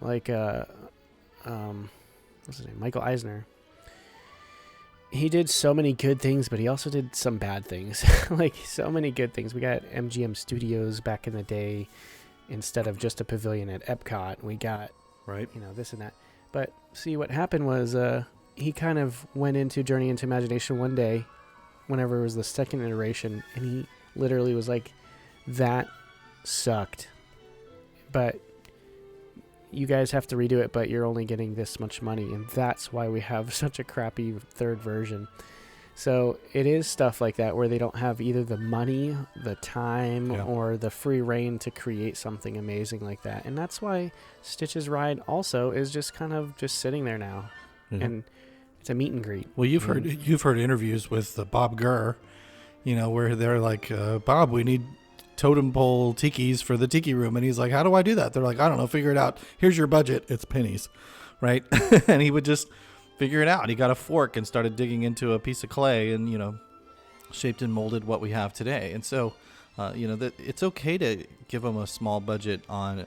like what's his name, Michael Eisner. He did so many good things, but he also did some bad things. Like, so many good things. We got MGM Studios back in the day instead of just a pavilion at Epcot. We got, this and that. But see, what happened was he kind of went into Journey into Imagination one day, whenever it was the second iteration, and he literally was like, that sucked. But you guys have to redo it, but you're only getting this much money, and that's why we have such a crappy third version. So it is stuff like that where they don't have either the money, the time, or the free reign to create something amazing like that. And that's why Stitch's Ride also is just kind of just sitting there now, and it's a meet and greet. Well, you've heard interviews with Bob Gurr, where they're like, Bob, we need totem pole tikis for the tiki room, and he's like, how do I do that? They're like, I don't know, figure it out. Here's your budget. It's pennies, right? And he would just figure it out. He got a fork and started digging into a piece of clay and shaped and molded what we have today. And so that it's okay to give them a small budget on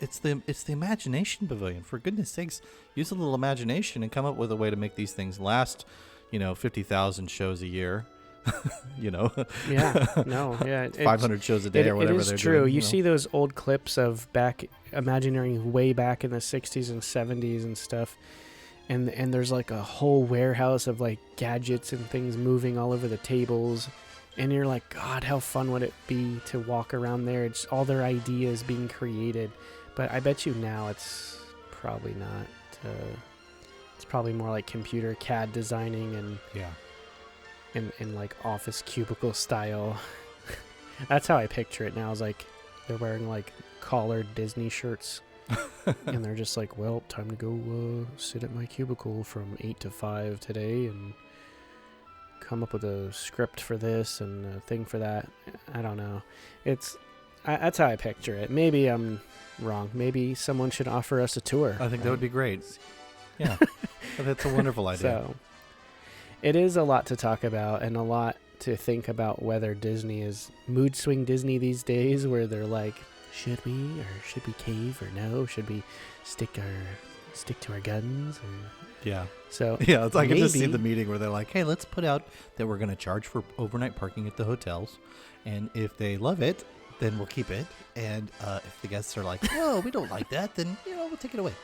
it's the Imagination Pavilion. For goodness sakes, use a little imagination and come up with a way to make these things last 50,000 shows a year. 500 shows a day or whatever. It is true. You see those old clips of Imagineering way back in the 60s and 70s and stuff, and there's like a whole warehouse of like gadgets and things moving all over the tables, and you're like, God, how fun would it be to walk around there? It's all their ideas being created. But I bet you now it's probably not. It's probably more like computer CAD designing and in like office cubicle style. That's how I picture it now. It's like they're wearing like collared Disney shirts and they're just like, well, time to go sit at my cubicle from 8 to 5 today and come up with a script for this and a thing for that. I don't know. That's how I picture it. Maybe I'm wrong. Maybe someone should offer us a tour. I think that would be great. Yeah. That's a wonderful idea. So it is a lot to talk about and a lot to think about whether Disney is mood swing Disney these days, where they're like, should we cave or no? Should we stick to our guns? So yeah, I can just see the meeting where they're like, hey, let's put out that we're going to charge for overnight parking at the hotels, and if they love it, then we'll keep it, and if the guests are like, no, we don't like that, then we'll take it away.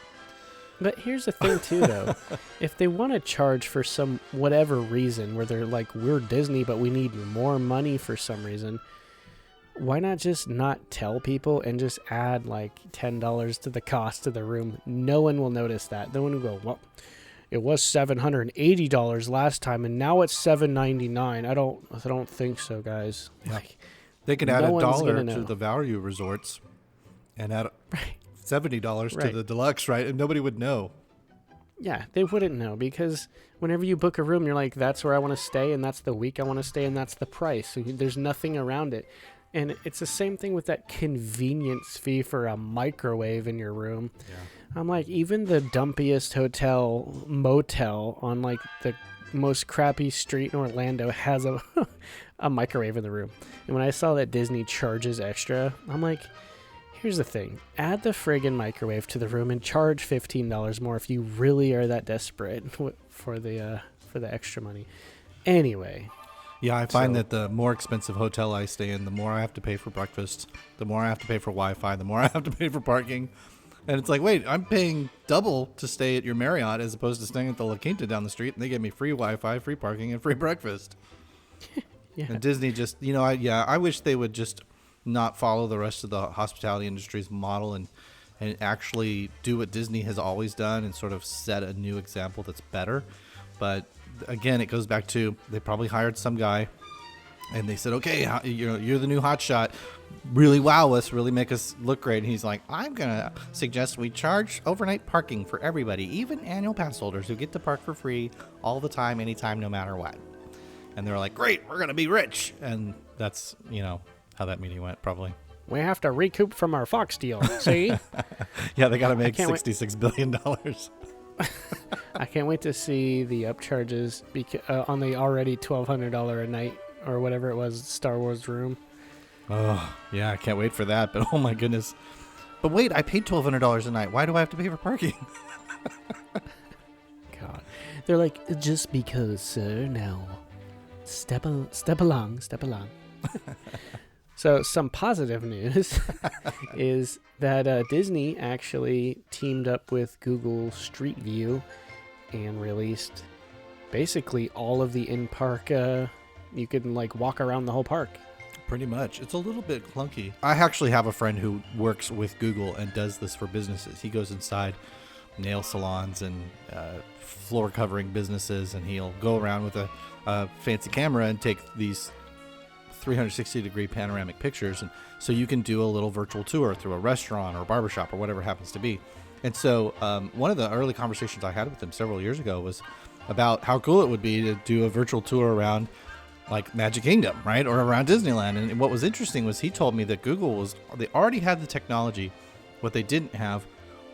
But here's the thing, too, though. If they want to charge for some whatever reason, where they're like, we're Disney, but we need more money for some reason, why not just not tell people and just add like $10 to the cost of the room? No one will notice that. No one will go, well, it was $780 last time, and now it's $799. I don't think so, guys. Yeah. Like, They could add No a one's dollar gonna to know. the value resorts and add Right. $70 to Right. the deluxe, right? And nobody would know. Yeah, they wouldn't know because whenever you book a room, you're like, that's where I want to stay, and that's the week I want to stay, and that's the price. So there's nothing around it. And it's the same thing with that convenience fee for a microwave in your room. Yeah. I'm like, even the dumpiest hotel, motel on like the most crappy street in Orlando has a, a microwave in the room. And when I saw that Disney charges extra, I'm like, here's the thing. Add the friggin' microwave to the room and charge $15 more if you really are that desperate for the extra money. Anyway. Yeah, I find So- that the more expensive hotel I stay in, the more I have to pay for breakfast, the more I have to pay for Wi-Fi, the more I have to pay for parking. And it's like, wait, I'm paying double to stay at your Marriott as opposed to staying at the La Quinta down the street, and they give me free Wi-Fi, free parking, and free breakfast. Yeah. And Disney just, I wish they would just not follow the rest of the hospitality industry's model and actually do what Disney has always done and sort of set a new example that's better. But again, it goes back to they probably hired some guy and they said, okay, you're the new hotshot. Really wow us, really make us look great. And he's like, I'm going to suggest we charge overnight parking for everybody, even annual pass holders who get to park for free all the time, anytime, no matter what. And they're like, great, we're going to be rich. And that's, how that meeting went, probably. We have to recoup from our Fox deal. See? Yeah, they got to make can't wait. $66 billion. I can't wait to see the upcharges on the already $1,200 a night or whatever it was Star Wars room. Oh, yeah, I can't wait for that. But oh my goodness. But wait, I paid $1,200 a night. Why do I have to pay for parking? God, they're like, just because, sir. Now, step along. So some positive news is that Disney actually teamed up with Google Street View and released basically all of the in-park. You can like walk around the whole park. Pretty much. It's a little bit clunky. I actually have a friend who works with Google and does this for businesses. He goes inside nail salons and floor covering businesses, and he'll go around with a fancy camera and take these 360-degree panoramic pictures. And so you can do a little virtual tour through a restaurant or a barbershop or whatever it happens to be. And so one of the early conversations I had with him several years ago was about how cool it would be to do a virtual tour around like Magic Kingdom, right? Or around Disneyland. And what was interesting was he told me that they already had the technology. What they didn't have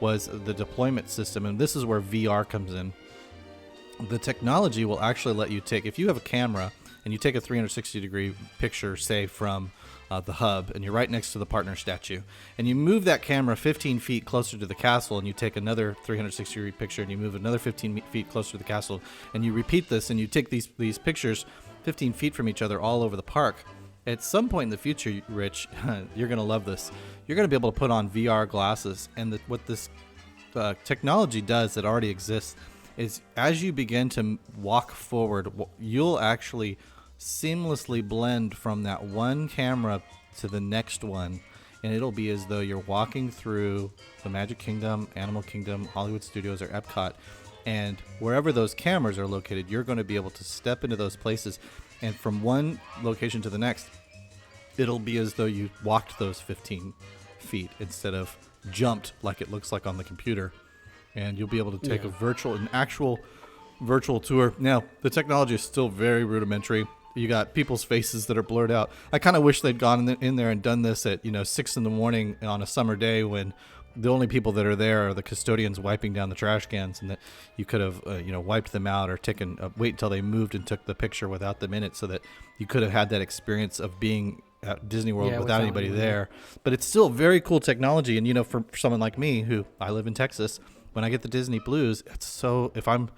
was the deployment system. And this is where VR comes in. The technology will actually let you if you have a camera and you take a 360-degree picture, say from the hub, and you're right next to the partner statue, and you move that camera 15 feet closer to the castle, and you take another 360-degree picture, and you move another 15 feet closer to the castle, and you repeat this, and you take these pictures 15 feet from each other all over the park. At some point in the future, Rich, you're going to love this. You're going to be able to put on VR glasses, and what this technology does that already exists is as you begin to walk forward, you'll actually seamlessly blend from that one camera to the next one, and it'll be as though you're walking through the Magic Kingdom, Animal Kingdom, Hollywood Studios, or Epcot, and wherever those cameras are located, you're going to be able to step into those places, and from one location to the next, it'll be as though you walked those 15 feet instead of jumped like it looks like on the computer. And you'll be able to take an actual virtual tour. Now, the technology is still very rudimentary. You got people's faces that are blurred out. I kind of wish they'd gone in there and done this at 6 in the morning on a summer day when the only people that are there are the custodians wiping down the trash cans, and that you could have wiped them out or wait until they moved and took the picture without them in it, so that you could have had that experience of being at Disney World without anybody there. But it's still very cool technology, and for someone like me who I live in Texas, when I get the Disney blues, it's so if I'm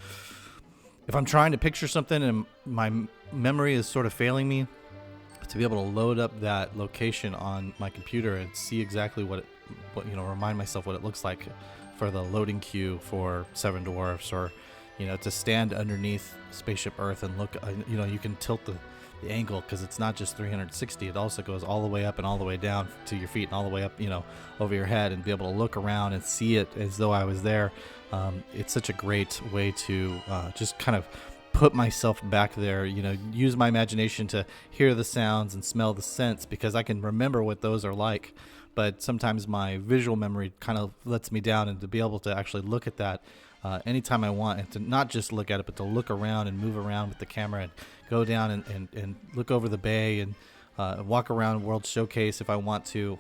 trying to picture something and my memory is sort of failing me, to be able to load up that location on my computer and see exactly remind myself what it looks like for the loading queue for Seven Dwarfs, or to stand underneath Spaceship Earth and look, you can tilt the angle because it's not just 360, it also goes all the way up and all the way down to your feet and all the way up over your head, and be able to look around and see it as though I was there. It's such a great way to just kind of put myself back there, use my imagination to hear the sounds and smell the scents, because I can remember what those are like. But sometimes my visual memory kind of lets me down, and to be able to actually look at that anytime I want, and to not just look at it, but to look around and move around with the camera and go down and look over the bay and walk around World Showcase if I want to.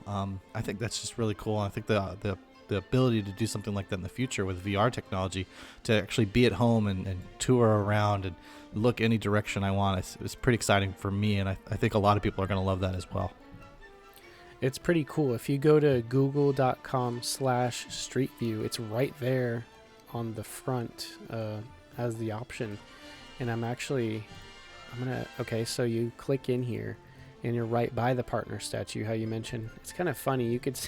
I think that's just really cool. I think the ability to do something like that in the future with VR technology, to actually be at home and tour around and look any direction I want, it's pretty exciting for me, and I think a lot of people are going to love that as well. It's pretty cool. If you go to google.com/Street View, it's right there on the front as the option. And okay, so you click in here and you're right by the partner statue, how you mentioned. It's kind of funny. You could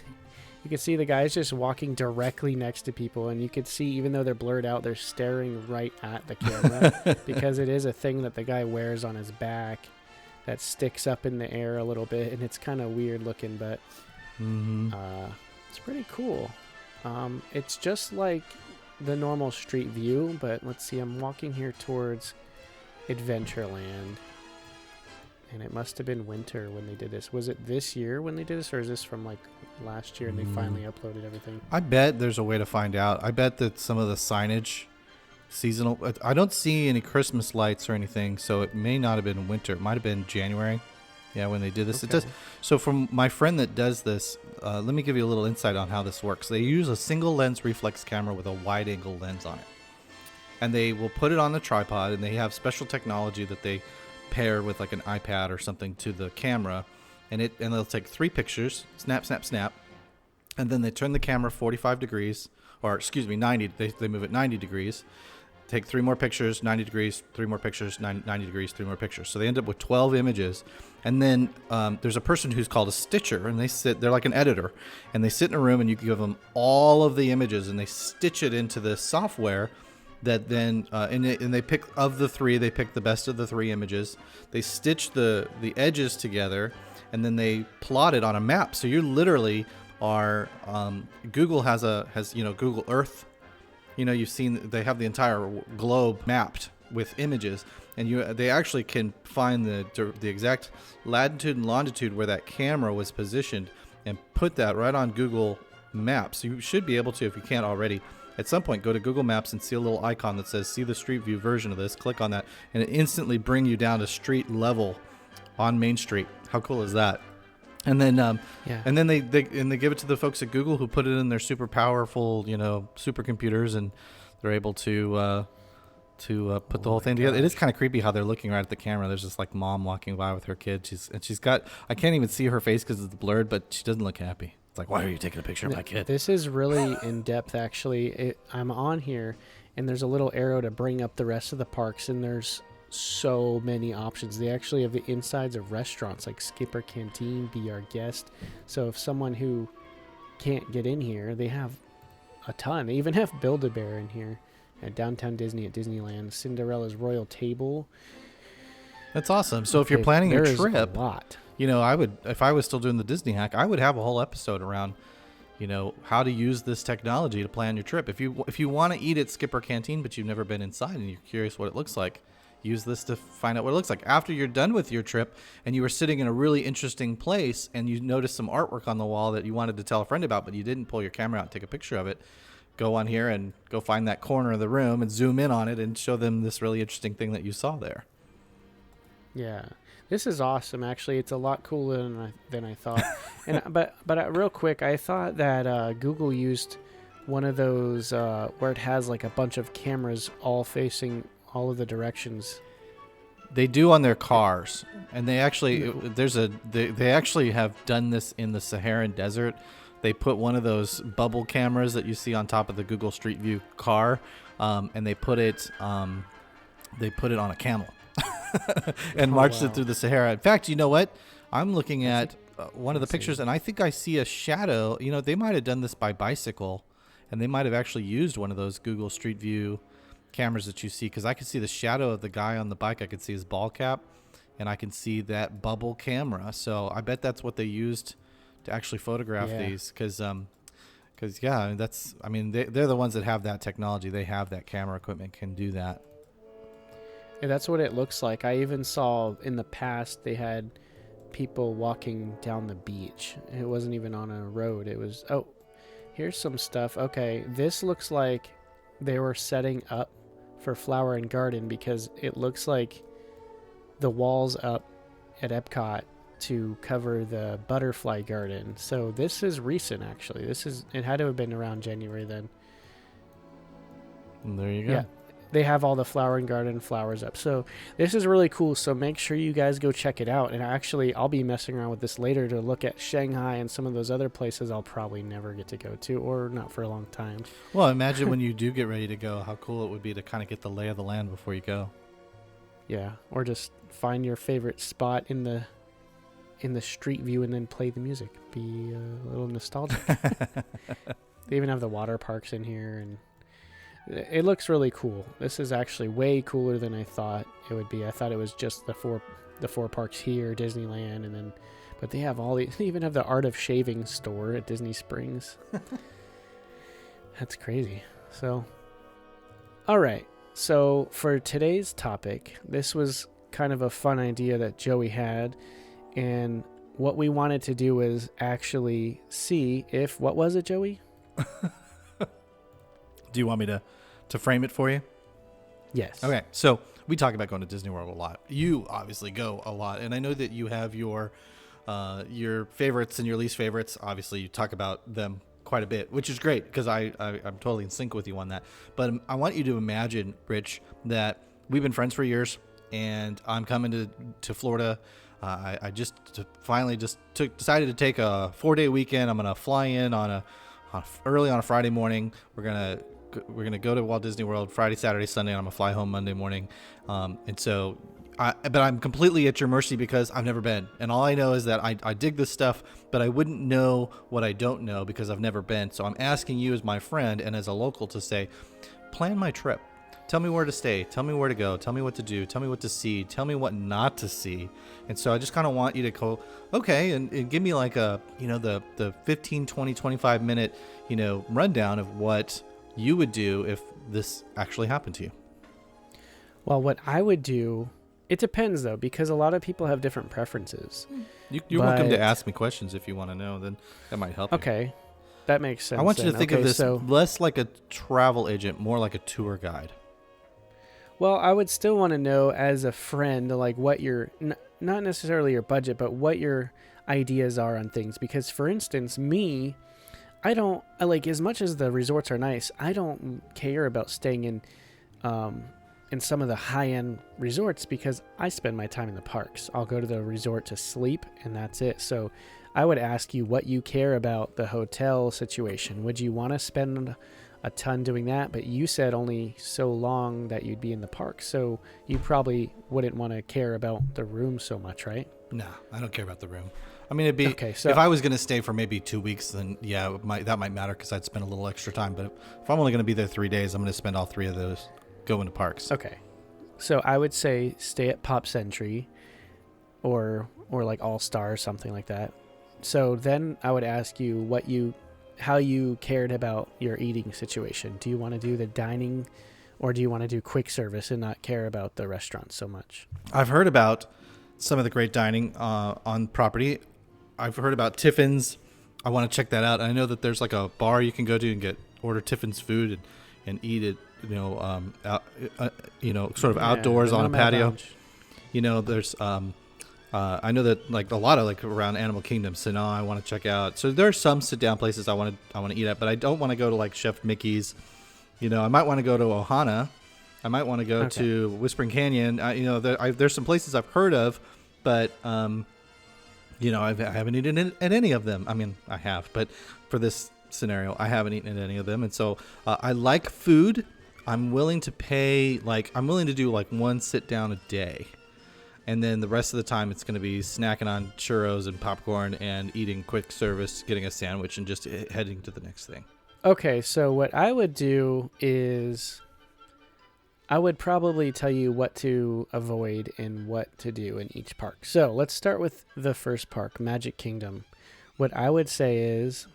see the guys just walking directly next to people, and you could see, even though they're blurred out, they're staring right at the camera because it is a thing that the guy wears on his back that sticks up in the air a little bit, and it's kind of weird looking, but it's pretty cool. It's just like the normal Street View, but let's see, I'm walking here towards Adventureland, and it must have been winter when they did this. Was it this year when they did this, or is this from like last year and they finally uploaded everything? I bet there's a way to find out. I bet that some of the signage, seasonal, I don't see any Christmas lights or anything, so it may not have been winter. It might have been January, when they did this. Okay. It does. So from my friend that does this, let me give you a little insight on how this works. They use a single lens reflex camera with a wide angle lens on it, and they will put it on the tripod, and they have special technology that they pair with like an iPad or something to the camera, and they'll take 3 pictures, snap, snap, snap, and then they turn the camera 45 degrees, or excuse me, 90. They move it 90 degrees. Take 3 more pictures, 90 degrees, 3 more pictures, 90 degrees, 3 more pictures. So they end up with 12 images. And then there's a person who's called a stitcher, and they're like an editor, and they sit in a room, and you give them all of the images, and they stitch it into the software that then, and they pick, of the 3, they pick the best of the 3 images. They stitch the edges together, and then they plot it on a map. So you literally are, Google has Google Earth. You've seen they have the entire globe mapped with images, and they actually can find the exact latitude and longitude where that camera was positioned and put that right on Google Maps. You should be able to, if you can't already, at some point go to Google Maps and see a little icon that says see the Street View version of this. Click on that, and it instantly bring you down to street level on Main Street. How cool is that? And then, and then they give it to the folks at Google, who put it in their super powerful, supercomputers, and they're able to put the whole thing together. It is kind of creepy how they're looking right at the camera. There's this like mom walking by with her kid. She's got, I can't even see her face because it's blurred, but she doesn't look happy. It's like, why are you taking a picture of my kid? This is really in depth, actually. I'm on here, and there's a little arrow to bring up the rest of the parks, and there's so many options. They actually have the insides of restaurants like Skipper Canteen, Be Our Guest. So if someone who can't get in here, they have a ton. They even have Build-A-Bear in here at Downtown Disney at Disneyland, Cinderella's Royal Table. That's awesome. So if you're planning your trip, a lot. I would, if I was still doing the Disney hack, I would have a whole episode around, how to use this technology to plan your trip. If you want to eat at Skipper Canteen, but you've never been inside and you're curious what it looks like, use this to find out what it looks like. After you're done with your trip and you were sitting in a really interesting place and you noticed some artwork on the wall that you wanted to tell a friend about, but you didn't pull your camera out and take a picture of it, go on here and go find that corner of the room and zoom in on it and show them this really interesting thing that you saw there. Yeah, this is awesome. Actually, it's a lot cooler than I thought. And but real quick, I thought that Google used one of those where it has like a bunch of cameras all facing all of the directions. They do on their cars, and they actually they actually have done this in the Saharan desert. They put one of those bubble cameras that you see on top of the Google Street View car, and they put it on a camel and marched it through the Sahara. In fact, you know what? I'm looking at one of the pictures, and I think I see a shadow. They might have done this by bicycle, and they might have actually used one of those Google Street View cameras that you see, because I can see the shadow of the guy on the bike. I can see his ball cap, and I can see that bubble camera. So I bet that's what they used to actually photograph these, because they're the ones that have that technology. They have that camera equipment, can do that. And that's what it looks like. I even saw in the past they had people walking down the beach. It wasn't even on a road. It was, oh, here's some stuff. Okay, this looks like they were setting up for Flower and Garden because it looks like the walls up at Epcot to cover the butterfly garden. So this is recent, actually. It had to have been around January then. And there you go. Yeah. They have all the Flower and Garden flowers up. So this is really cool. So make sure you guys go check it out. And actually, I'll be messing around with this later to look at Shanghai and some of those other places I'll probably never get to go to, or not for a long time. Well, imagine when you do get ready to go, how cool it would be to kind of get the lay of the land before you go. Yeah, or just find your favorite spot in the street view and then play the music. Be a little nostalgic. They even have the water parks in here, and it looks really cool. This is actually way cooler than I thought it would be. I thought it was just the four parks here, Disneyland, but they have they even have the Art of Shaving store at Disney Springs. That's crazy. So, all right. So for today's topic, this was kind of a fun idea that Joey had, and what we wanted to do is actually see if, what was it, Joey? Do you want me to frame it for you? Yes. Okay, so we talk about going to Disney World a lot. You obviously go a lot, and I know that you have your favorites and your least favorites. Obviously, you talk about them quite a bit, which is great because I'm totally in sync with you on that. But I want you to imagine, Rich, that we've been friends for years, and I'm coming to Florida. I just finally decided to take a 4-day weekend. I'm gonna fly in early on a Friday morning. We're gonna go to Walt Disney World Friday, Saturday, Sunday, and I'm gonna fly home Monday morning. But I'm completely at your mercy because I've never been, and all I know is that I dig this stuff, but I wouldn't know what I don't know because I've never been. So I'm asking you as my friend and as a local to say, plan my trip. Tell me where to stay. Tell me where to go. Tell me what to do. Tell me what to see. Tell me what not to see. And so I just kind of want you to go, okay, and give me like the 15, 20, 25 minute, rundown of what you would do if this actually happened to you. Well, what I would do, it depends though, because a lot of people have different preferences. You're welcome to ask me questions if you want to know. Then that might help. Okay, that makes sense. I want you to think of this so, less like a travel agent, more like a tour guide. Well, I would still want to know as a friend, like what your, not necessarily your budget, but what your ideas are on things. Because for instance, I don't, like, as much as the resorts are nice, I don't care about staying in some of the high-end resorts because I spend my time in the parks. I'll go to the resort to sleep, and that's it. So I would ask you what you care about the hotel situation. Would you want to spend a ton doing that? But you said only so long that you'd be in the park, so you probably wouldn't want to care about the room so much, right? No, I don't care about the room. I mean, it'd be okay. So if I was going to stay for maybe 2 weeks, then yeah, that might matter because I'd spend a little extra time. But if I'm only going to be there 3 days, I'm going to spend all 3 of those going to parks. Okay, so I would say stay at Pop Century, or like All Star, something like that. So then I would ask you how you cared about your eating situation. Do you want to do the dining, or do you want to do quick service and not care about the restaurant so much? I've heard about some of the great dining on property. I've heard about Tiffin's. I want to check that out. I know that there's like a bar you can go to and order Tiffin's food and eat it, sort of outdoors on a patio. Lounge. There's I know that like a lot of like around Animal Kingdom, so now I want to check out. So there are some sit down places I want to eat at, but I don't want to go to like Chef Mickey's. I might want to go to Ohana. I might want to go to Whispering Canyon. There's some places I've heard of, but I haven't eaten at any of them. I mean, I have, but for this scenario, I haven't eaten at any of them. And so I like food. I'm willing to pay, I'm willing to do like one sit down a day. And then the rest of the time, it's going to be snacking on churros and popcorn and eating quick service, getting a sandwich, and just heading to the next thing. Okay, so what I would do is I would probably tell you what to avoid and what to do in each park. So let's start with the first park, Magic Kingdom. What I would say is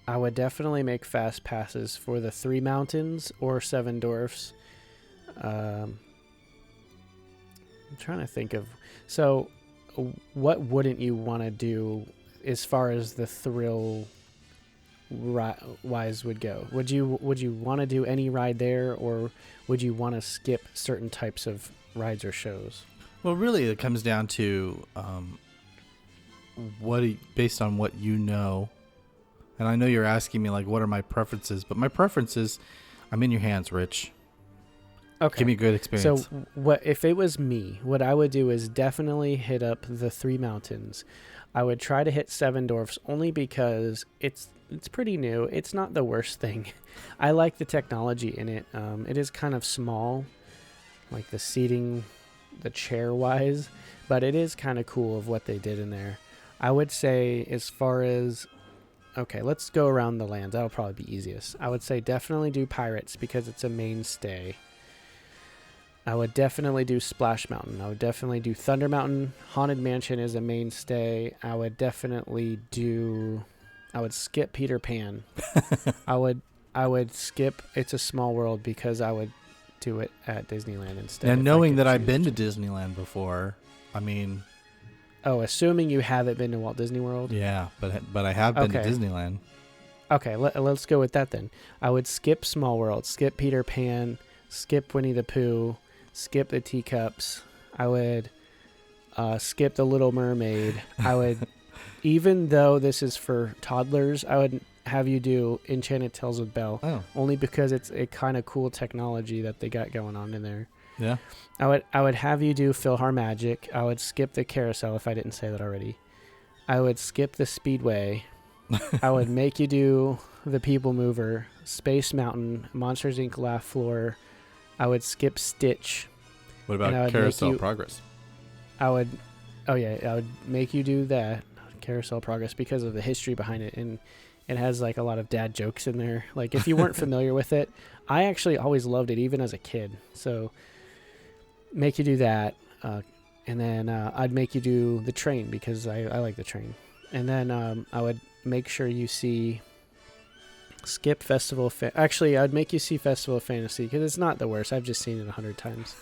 I would definitely make fast passes for the Three Mountains or Seven Dwarfs. I'm trying to think of. So, what wouldn't you want to do as far as the thrill wise would go? Would you want to do any ride there, or would you want to skip certain types of rides or shows? Well, really, it comes down to based on what you know. And I know you're asking me, like, what are my preferences? But my preferences, I'm in your hands, Rich. Okay. Give me a good experience. So, what if it was me? What I would do is definitely hit up the 3 mountains. I would try to hit Seven Dwarfs only because it's pretty new. It's not the worst thing. I like the technology in it. It is kind of small, like the seating, the chair wise, but it is kind of cool of what they did in there. I would say as far as, okay, let's go around the lands. That'll probably be easiest. I would say definitely do Pirates because it's a mainstay. I would definitely do Splash Mountain. I would definitely do Thunder Mountain. Haunted Mansion is a mainstay. I would skip Peter Pan. I would skip It's a Small World because I would do it at Disneyland instead. And knowing that I've been to Disneyland before, I mean... Oh, assuming you haven't been to Walt Disney World? Yeah, but I have been to Disneyland. Okay, let's go with that then. I would skip Small World, skip Peter Pan, skip Winnie the Pooh, skip the Teacups. I would skip The Little Mermaid. I would, even though this is for toddlers, I would have you do Enchanted Tales with Belle. Oh. Only because it's a kind of cool technology that they got going on in there. Yeah. I would have you do PhilharMagic. I would skip the Carousel if I didn't say that already. I would skip the Speedway. I would make you do the People Mover, Space Mountain, Monsters Inc. Laugh Floor. I would skip Stitch. What about Carousel Progress? I would make you do that, Carousel Progress, because of the history behind it, and it has like a lot of dad jokes in there. Like if you weren't familiar with it, I actually always loved it, even as a kid. So make you do that, and then I'd make you do the train because I like the train, and then I would make sure you skip Festival. Actually, I'd make you see Festival of Fantasy because it's not the worst. I've just seen it 100 times.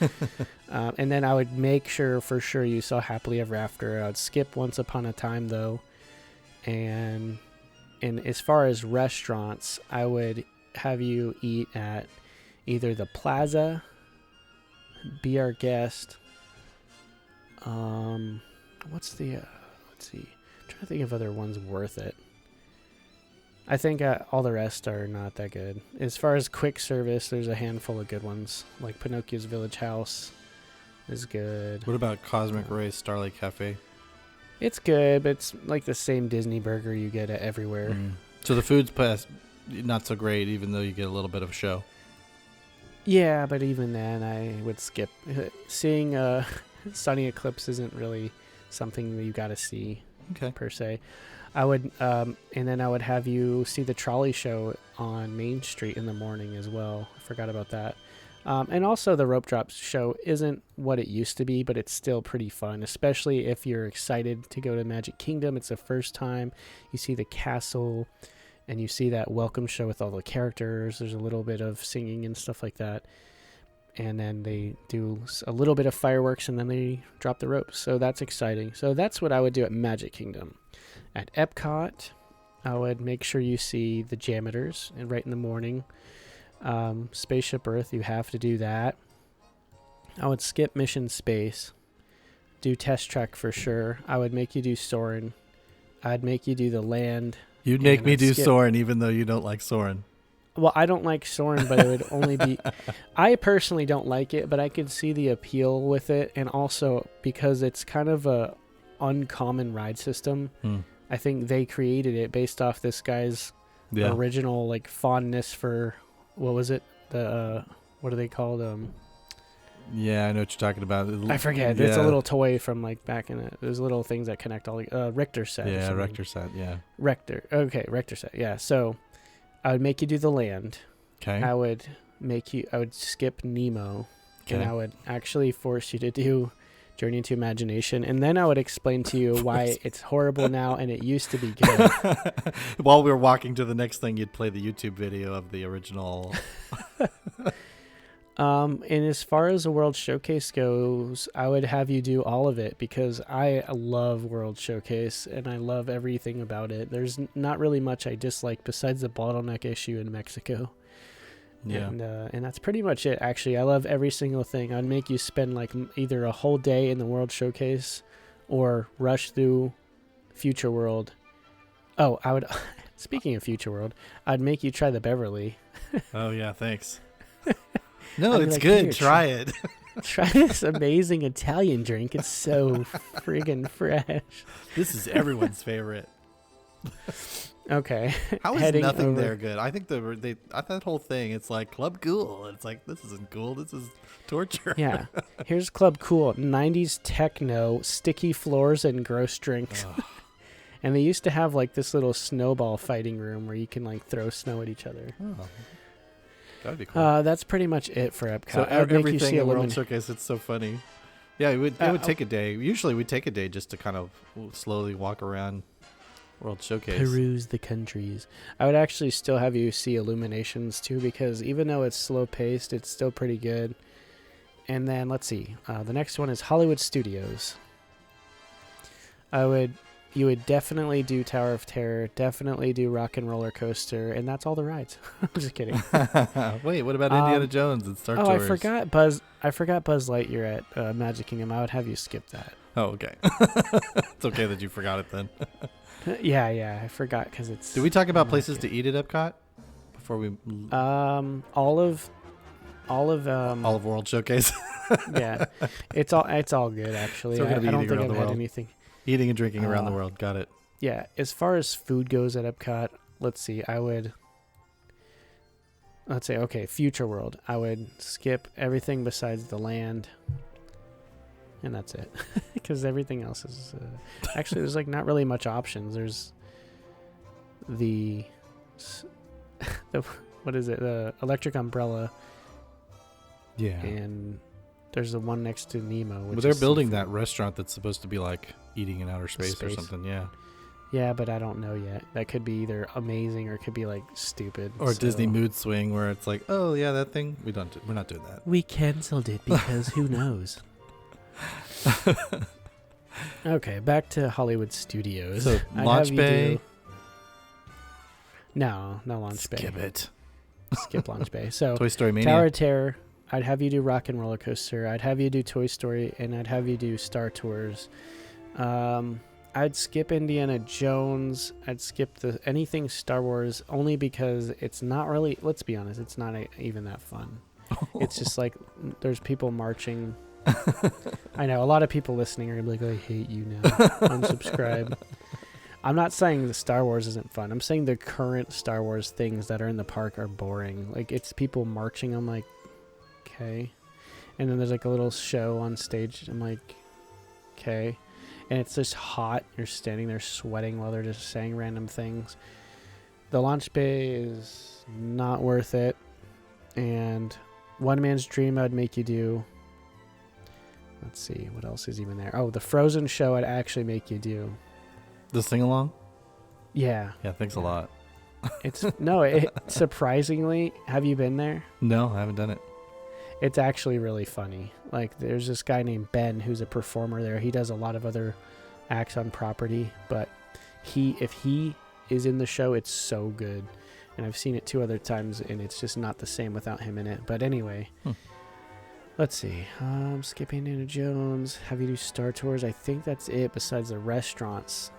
And then I would make sure for sure you saw Happily Ever After. I'd skip Once Upon a Time though, and as far as restaurants, I would have you eat at either the Plaza, Be Our Guest. Let's see. I'm trying to think of other ones worth it. I think all the rest are not that good. As far as quick service, there's a handful of good ones. Like Pinocchio's Village House is good. What about Cosmic Ray Starlight Cafe? It's good, but it's like the same Disney burger you get at everywhere. So the food's not so great, even though you get a little bit of a show. Yeah, but even then, I would skip. Seeing Sunny Eclipse isn't really something that you got to see, per se. I would, and then I would have you see the trolley show on Main Street in the morning as well. I forgot about that. And also the rope drop show isn't what it used to be, but it's still pretty fun, especially if you're excited to go to Magic Kingdom. It's the first time you see the castle and you see that welcome show with all the characters. There's a little bit of singing and stuff like that. And then they do a little bit of fireworks and then they drop the ropes. So that's exciting. So that's what I would do at Magic Kingdom. At Epcot, I would make sure you see the Janitors and right in the morning. Spaceship Earth, you have to do that. I would skip Mission Space. Do Test Track for sure. I would make you do Soarin'. I'd make you do the land. You'd make me do Soarin' even though you don't like Soarin'. Well, I don't like Soarin', but it would only be... I personally don't like it, but I could see the appeal with it. And also because it's kind of a uncommon ride system. I think they created it based off this guy's original like fondness for... What was it? What are they called? Yeah, I know what you're talking about. I forget. It's a little toy from like back in it. There's little things that connect all the Richter set. Yeah, Richter set. Yeah. Richter. Okay, Richter set. Yeah. So I would make you do the land. Okay. I would skip Nemo. Okay. And I would actually force you to do Journey into Imagination, and then I would explain to you why it's horrible now and it used to be good. While we were walking to the next thing, you'd play the YouTube video of the original. And as far as the World Showcase goes, I would have you do all of it because I love World Showcase and I love everything about it. There's not really much I dislike besides the bottleneck issue in Mexico. Yeah. And that's pretty much it. Actually, I love every single thing. I'd make you spend like either a whole day in the World Showcase or rush through Future World. Oh, I would. Speaking of Future World, I'd make you try the Beverly. Oh yeah, thanks. No, I'd be it's like, good. "Here, Try it. Try this amazing Italian drink. It's so friggin' fresh. This is everyone's favorite. Okay. How is Heading nothing over- there good? I think that whole thing. It's like Club Cool. It's like this isn't cool. This is torture. Yeah. Here's Club Cool. 90s techno, sticky floors, and gross drinks. And they used to have like this little snowball fighting room where you can like throw snow at each other. Oh, that'd be cool. That's pretty much it for Epcot. So I would make you everything see at World Illumin- Showcase, it's so funny. Yeah, it would take a day. Usually we take a day just to kind of slowly walk around World Showcase. peruse the countries. I would actually still have you see Illuminations too, because even though it's slow paced, it's still pretty good. And then let's see, the next one is Hollywood Studios. You would definitely do Tower of Terror, definitely do Rock and Roller Coaster, and that's all the rides. I'm just kidding. Wait, what about Indiana Jones and Star Tours? I forgot Buzz Lightyear at Magic Kingdom. I would have you skip that. Oh, okay. It's okay that you forgot it then. Yeah, I forgot because it's. Did we talk about places to eat at Epcot before we? All of All of World Showcase. yeah, it's all good actually. So we're gonna be I don't eating think around I've the had world. anything. Eating and drinking around the world. Got it. Yeah, as far as food goes at Epcot, let's see. Let's say okay, Future World. I would skip everything besides the land, and that's it, because everything else is actually there's like not really much options. There's the what is it? The Electric Umbrella. Yeah. And there's the one next to Nemo. Which Well, they're is building seafood. that restaurant that's supposed to be like eating in outer space or something. Yeah. Yeah, but I don't know yet. That could be either amazing or it could be like stupid. Or so- Disney Mood Swing, where it's like, oh yeah, that thing. We're not doing that. We canceled it because who knows? Okay, back to Hollywood Studios. So I'd Launch have you Bay. do- No Launch Bay. Skip it. Skip Launch Bay. So Toy Story Mania. Tower of Terror. I'd have you do Rock and Roller Coaster. I'd have you do Toy Story, and I'd have you do Star Tours. I'd skip Indiana Jones. I'd skip anything Star Wars only because it's not really. Let's be honest, it's not even that fun. It's just like there's people marching. I know a lot of people listening are gonna be like, "I hate you now." Unsubscribe. I'm not saying the Star Wars isn't fun. I'm saying the current Star Wars things that are in the park are boring. Like it's people marching. I'm like, okay. And then there's like a little show on stage. I'm like, okay. And it's just hot. You're standing there sweating while they're just saying random things. The Launch Bay is not worth it. And One Man's Dream I'd make you do. Let's see, what else is even there? Oh, the Frozen show I'd actually make you do. The sing along. Yeah. Yeah, thanks a lot. It's surprisingly, have you been there? No, I haven't done it. It's actually really funny. Like there's this guy named Ben who's a performer there. He does a lot of other acts on property, but if he is in the show, it's so good. And I've seen it 2 other times and it's just not the same without him in it. But anyway, let's see. Skipping Indiana Jones. Have you do Star Tours? I think that's it besides the restaurants.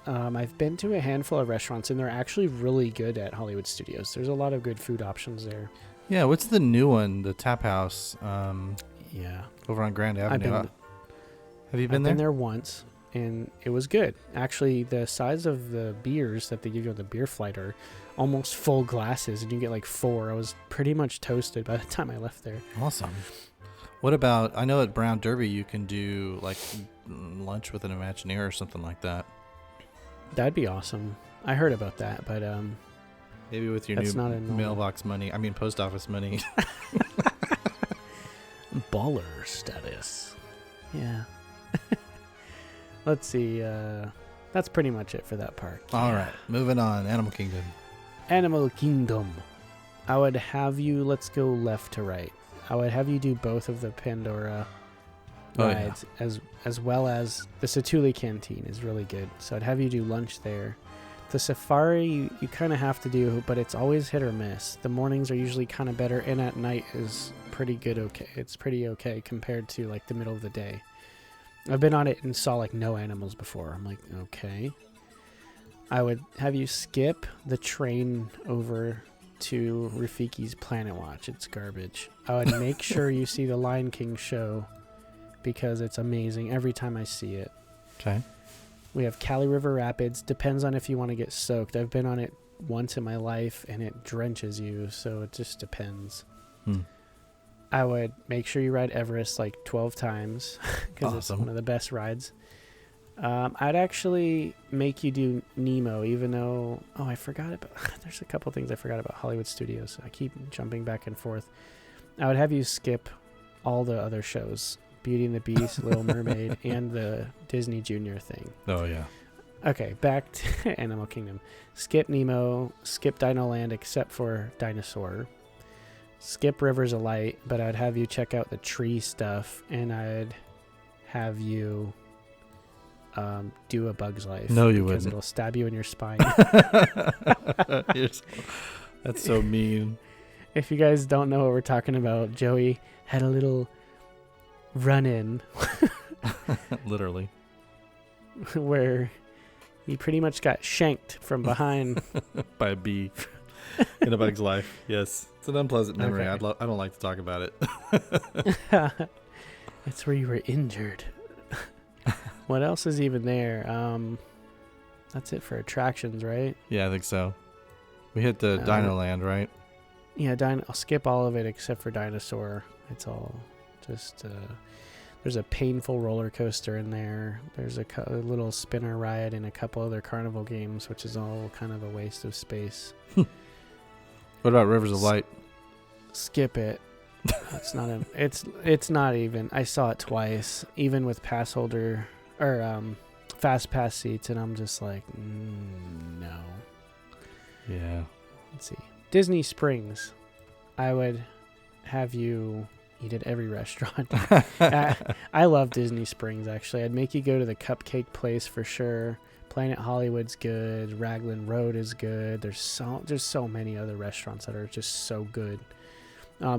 I've been to a handful of restaurants and they're actually really good at Hollywood Studios. There's a lot of good food options there. Yeah, what's the new one? The Tap House. Yeah. Over on Grand Avenue. Have you I've been there? been there once, and it was good. Actually, the size of the beers that they give you on the beer flight are almost full glasses, and you get like 4. I was pretty much toasted by the time I left there. Awesome. What about, I know at Brown Derby you can do like lunch with an Imagineer or something like that. That'd be awesome. I heard about that, but Maybe with your that's new not a normal- mailbox money. I mean, post office money. baller status. Yeah. Let's see. That's pretty much it for that park. All right, moving on. Animal Kingdom. Animal Kingdom. I would have you, let's go left to right. I would have you do both of the Pandora rides as well as the Satuli Canteen is really good. So I'd have you do lunch there. The safari you kind of have to do, but it's always hit or miss. The mornings are usually kind of better, and at night is pretty good. Okay, it's pretty okay compared to like the middle of the day. I've been on it and saw like no animals before. I'm like, okay. I would have you skip the train over to Rafiki's Planet Watch. It's garbage. I would make sure you see the Lion King show because it's amazing every time I see it. Okay. We have Cali River Rapids. Depends on if you want to get soaked. I've been on it once in my life and it drenches you, so it just depends. I would make sure you ride Everest like 12 times because it's one of the best rides. I'd actually make you do Nemo, even though... Oh, I forgot about... There's a couple things I forgot about Hollywood Studios. I keep jumping back and forth. I would have you skip all the other shows. Beauty and the Beast, Little Mermaid, and the Disney Junior thing. Oh, yeah. Okay, back to Animal Kingdom. Skip Nemo, skip Dino Land except for Dinosaur. Skip Rivers of Light, but I'd have you check out the tree stuff, and I'd have you do a Bug's Life. No, you because wouldn't. It'll stab you in your spine. That's so mean. If you guys don't know what we're talking about, Joey had a little run-in Literally. where he pretty much got shanked from behind. By a bee in a bug's life. Yes. It's an unpleasant memory. Okay. I don't like to talk about it. That's where you were injured. What else is even there? That's it for attractions, right? Yeah, I think so. We hit the Dino Land, right? Yeah, I'll skip all of it except for Dinosaur. It's all just... there's a painful roller coaster in there. There's a little spinner ride and a couple other carnival games, which is all kind of a waste of space. What about Rivers of Light? Skip it. It's not it's not even. I saw it twice, even with pass holder or fast pass seats, and I'm just like, no. Yeah. Let's see. Disney Springs. I would have you eat at every restaurant. I love Disney Springs, actually. I'd make you go to the Cupcake Place for sure. Planet Hollywood's good. Raglan Road is good. There's so many other restaurants that are just so good.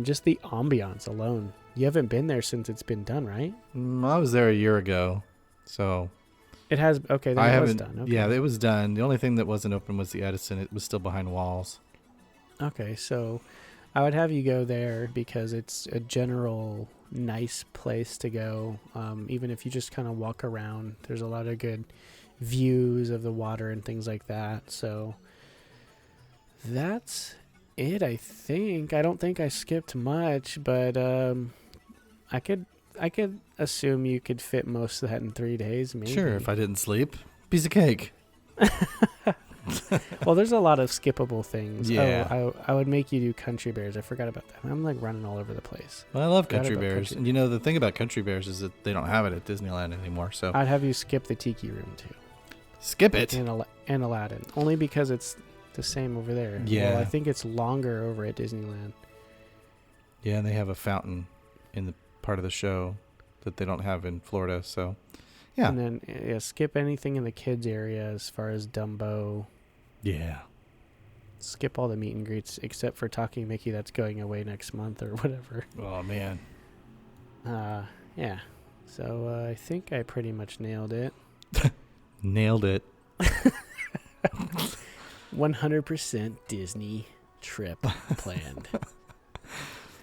Just the ambiance alone. You haven't been there since it's been done, right? I was there a year ago, so it has. Okay, then it was done. Okay. Yeah, it was done. The only thing that wasn't open was the Edison. It was still behind walls. Okay, so I would have you go there because it's a general nice place to go. Even if you just kind of walk around, there's a lot of good views of the water and things like that. So that's it, I think. I don't think I skipped much, but I could assume you could fit most of that in 3 days, maybe. Sure, if I didn't sleep. Piece of cake. Well, there's a lot of skippable things. Yeah. Oh, I would make you do Country Bears. I forgot about that. I'm like running all over the place. Well, I love Forgot Country about Bears. Country- And you know, the thing about Country Bears is that they don't have it at Disneyland anymore. So I'd have you skip the Tiki Room too. skip it. And Aladdin. Only because it's the same over there. Yeah. Well, I think it's longer over at Disneyland. Yeah, and they have a fountain in the part of the show that they don't have in Florida. So, yeah. And then skip anything in the kids area as far as Dumbo. Yeah. Skip all the meet and greets except for Talking Mickey that's going away next month or whatever. Oh, man. Yeah. So I think I pretty much nailed it. Nailed it. 100% Disney trip planned.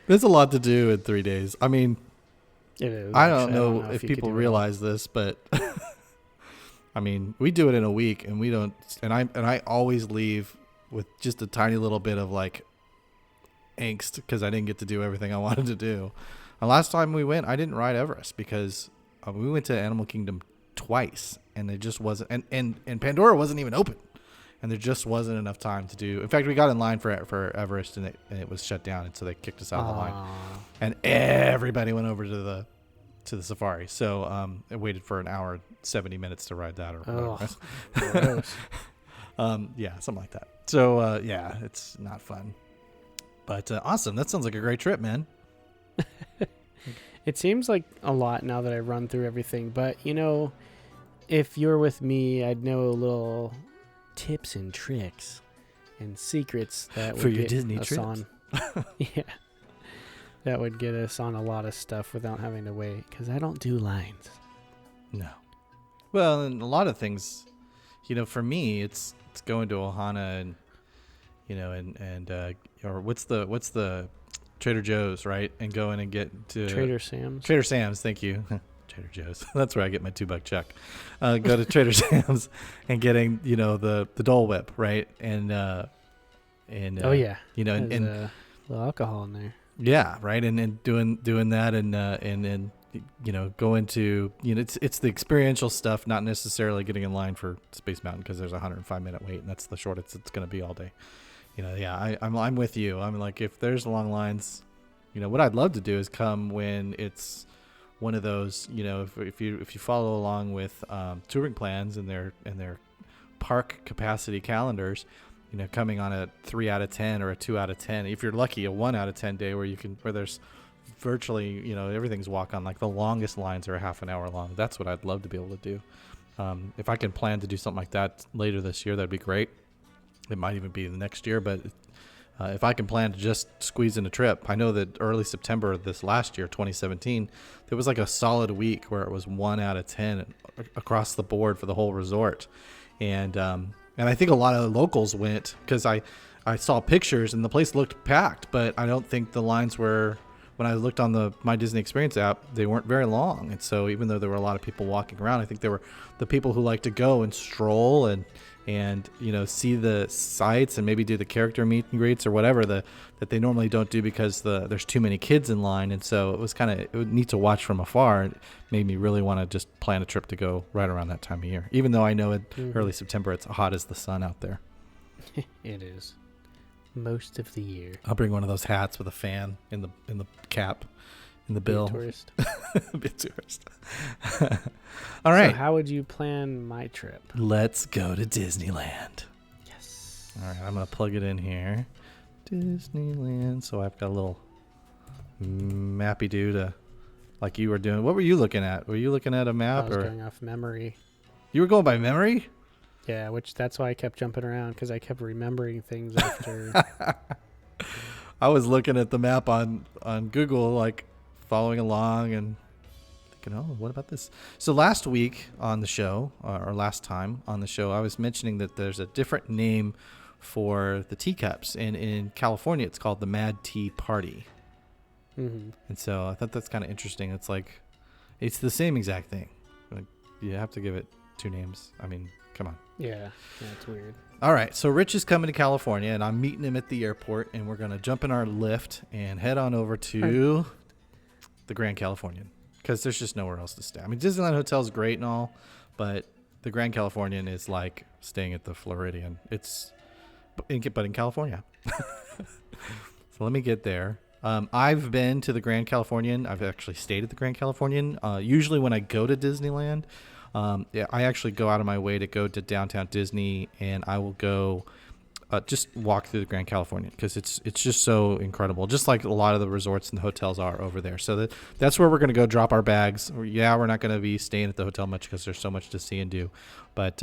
There's a lot to do in 3 days. I mean, It is. I don't actually. know if if you could people do it all. realize this, but I mean, we do it in a week, and we don't. And I always leave with just a tiny little bit of like angst because I didn't get to do everything I wanted to do. And last time we went, I didn't ride Everest because we went to Animal Kingdom twice, and it just wasn't. And Pandora wasn't even open, and there just wasn't enough time to do. In fact, we got in line for Everest, and it was shut down, and so they kicked us out of the line. And everybody went over to the safari. So I waited for an hour, 70 minutes to ride that or whatever. Yeah, something like that. So yeah, it's not fun. But awesome. That sounds like a great trip, man. It seems like a lot now that I run through everything, but if you're with me, I'd know little tips and tricks and secrets that would For your get Disney us trips. on. Yeah. That would get us on a lot of stuff without having to wait, because I don't do lines. No. Well, and a lot of things, for me, it's going to Ohana and, or what's the Trader Joe's, right? And going and get to Trader Sam's. Trader Sam's, thank you. Trader Joe's. That's where I get my $2 check. Go to Trader Sam's and getting, the Dole Whip, right? And Oh yeah. And a little alcohol in there. yeah, right. And doing that and then going to it's the experiential stuff, not necessarily getting in line for Space Mountain because there's a 105-minute wait, and that's the shortest it's going to be all day. Yeah, I'm with you. I'm like, if there's long lines, what I'd love to do is come when it's one of those, if you follow along with touring plans and their park capacity calendars, coming on a 3 out of 10 or a 2 out of 10. If you're lucky, a 1 out of 10 day where there's virtually, everything's walk on. Like the longest lines are a half an hour long. That's what I'd love to be able to do. If I can plan to do something like that later this year, that'd be great. It might even be the next year, but if I can plan to just squeeze in a trip. I know that early September this last year, 2017, there was like a solid week where it was 1 out of 10 across the board for the whole resort. And I think a lot of locals went because I saw pictures and the place looked packed, but I don't think the lines were, when I looked on the My Disney Experience app, they weren't very long. And so even though there were a lot of people walking around, I think there were the people who like to go and stroll and see the sights and maybe do the character meet and greets or whatever that they normally don't do because there's too many kids in line. And so it was kind of neat to watch from afar. It made me really want to just plan a trip to go right around that time of year, even though I know in early September it's hot as the sun out there. It is most of the year. I'll bring one of those hats with a fan in the cap, in the bill. Be a tourist. Be a tourist. All right. So how would you plan my trip? Let's go to Disneyland. Yes. All right, I'm going to plug it in here. Disneyland. So I've got a little mappy-do to, like you were doing. What were you looking at? Were you looking at a I map? was Or going off memory. you were going by memory? Yeah, that's why I kept jumping around, because I kept remembering things after. I was looking at the map on Google, like following along and thinking, oh, what about this? So last week on the show, or last time on the show, I was mentioning that there's a different name for the teacups. And in California, it's called the Mad Tea Party. Mm-hmm. And so I thought that's kind of interesting. It's like, it's the same exact thing. Like, you have to give it two names. I mean, come on. Yeah, it's weird. All right, so Rich is coming to California, and I'm meeting him at the airport, and we're going to jump in our Lyft and head on over to the Grand Californian, because there's just nowhere else to stay. I mean, Disneyland Hotel is great and all, but the Grand Californian is like staying at the Floridian. But in California. So let me get there. I've been to the Grand Californian. I've actually stayed at the Grand Californian. Usually when I go to Disneyland, I actually go out of my way to go to downtown Disney, and I will go just walk through the Grand Californian because it's just so incredible, just like a lot of the resorts and the hotels are over there. So that's where we're going to go drop our bags. Yeah, we're not going to be staying at the hotel much because there's so much to see and do, but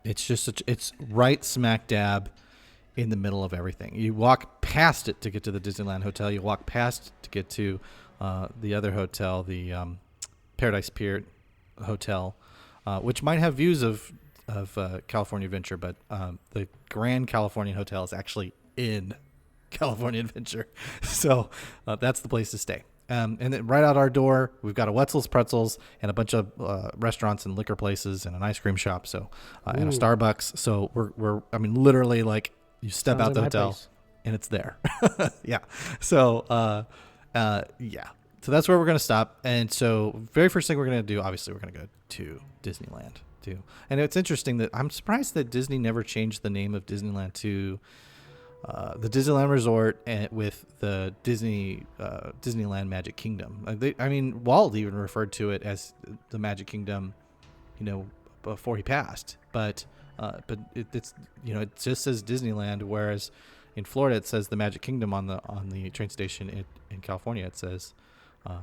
it's right smack dab in the middle of everything. You walk past it to get to the Disneyland Hotel. You walk past it to get to the other hotel, the Paradise Pier Hotel, which might have views of California Adventure, but the Grand Californian Hotel is actually in California Adventure. So that's the place to stay. And then right out our door, we've got a Wetzel's Pretzels and a bunch of restaurants and liquor places and an ice cream shop. So and a Starbucks. So we're literally like you step Sounds out the like my hotel place. and it's there. Yeah. So yeah. So that's where we're going to stop. And so very first thing we're going to do, obviously, we're going to go to Disneyland too. And it's interesting that I'm surprised that Disney never changed the name of Disneyland to the Disneyland Resort and with the Disneyland Magic Kingdom. Walt even referred to it as the Magic Kingdom, before he passed. But it just says Disneyland, whereas in Florida it says the Magic Kingdom on the train station in in California it says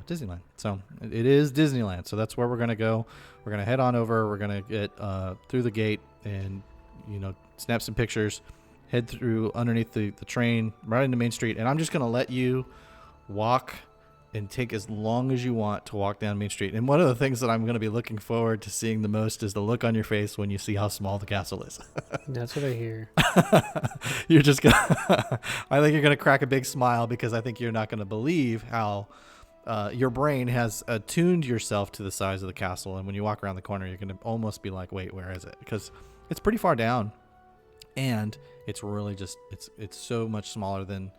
Disneyland. So it is Disneyland. So that's where we're going to go. We're going to head on over. We're going to get through the gate and, snap some pictures, head through underneath the train right into Main Street. And I'm just going to let you walk and take as long as you want to walk down Main Street. And one of the things that I'm going to be looking forward to seeing the most is the look on your face when you see how small the castle is. That's what I hear. You're just going to, I think you're going to crack a big smile because I think you're not going to believe how your brain has attuned yourself to the size of the castle. And when you walk around the corner, you're going to almost be like, wait, where is it? Because it's pretty far down. And it's really just, it's so much smaller than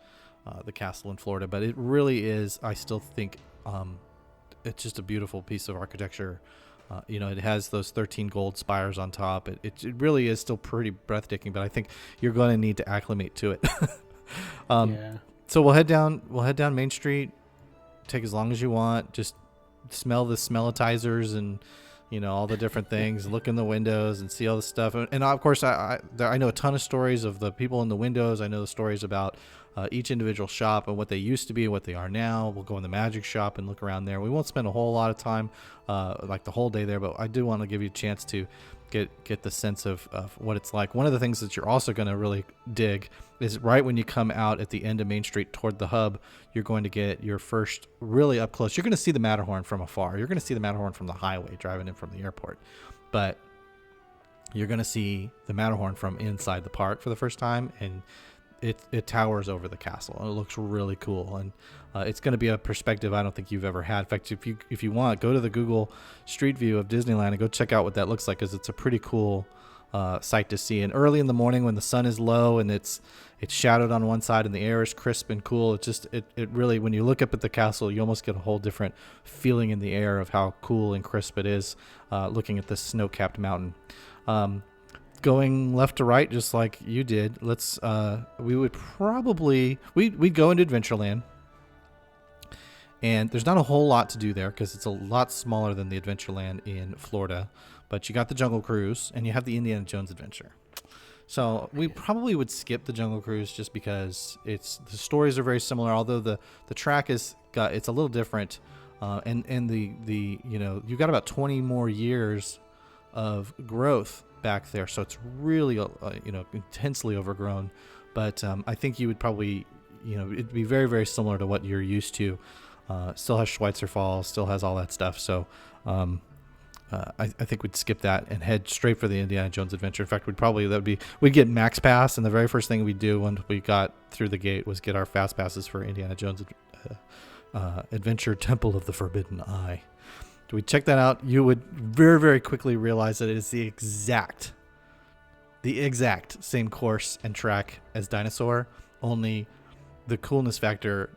the castle in Florida, but it really is. I still think it's just a beautiful piece of architecture. It has those 13 gold spires on top. It really is still pretty breathtaking, but I think you're going to need to acclimate to it. Yeah. So we'll head down Main Street. Take as long as you want. Just smell the smellitizers and all the different things. Look in the windows and see all the stuff. And of course, I know a ton of stories of the people in the windows. I know the stories about each individual shop and what they used to be and what they are now. We'll go in the magic shop and look around there. We won't spend a whole lot of time, like the whole day there, but I do want to give you a chance to get the sense of what it's like. One of the things that you're also going to really dig is right when you come out at the end of Main Street toward the hub, you're going to get your first really up close. You're going to see the Matterhorn from afar. You're going to see the Matterhorn from the highway driving in from the airport, but you're going to see the Matterhorn from inside the park for the first time, and it towers over the castle. It looks really cool, and it's going to be a perspective I don't think you've ever had. In fact, if you want, go to the Google Street View of Disneyland and go check out what that looks like, because it's a pretty cool sight to see. And early in the morning when the sun is low and it's shadowed on one side and the air is crisp and cool, it really, when you look up at the castle, you almost get a whole different feeling in the air of how cool and crisp it is looking at this snow-capped mountain. Going left to right, just like you did, we'd go into Adventureland, and there's not a whole lot to do there because it's a lot smaller than the Adventureland in Florida, but you got the Jungle Cruise and you have the Indiana Jones Adventure. So we probably would skip the Jungle Cruise just because the stories are very similar, although the track it's a little different, and you've got about 20 more years of growth back there, so it's really intensely overgrown, but I think you would probably it'd be very, very similar to what you're used to. Still has Schweitzer Falls, still has all that stuff, so I think we'd skip that and head straight for the Indiana Jones Adventure. In fact, we'd get Max Pass, and the very first thing we'd do when we got through the gate was get our Fast Passes for Indiana Jones Adventure Temple of the Forbidden Eye. We check that out. You would very, very quickly realize that it is the exact same course and track as Dinosaur, only the coolness factor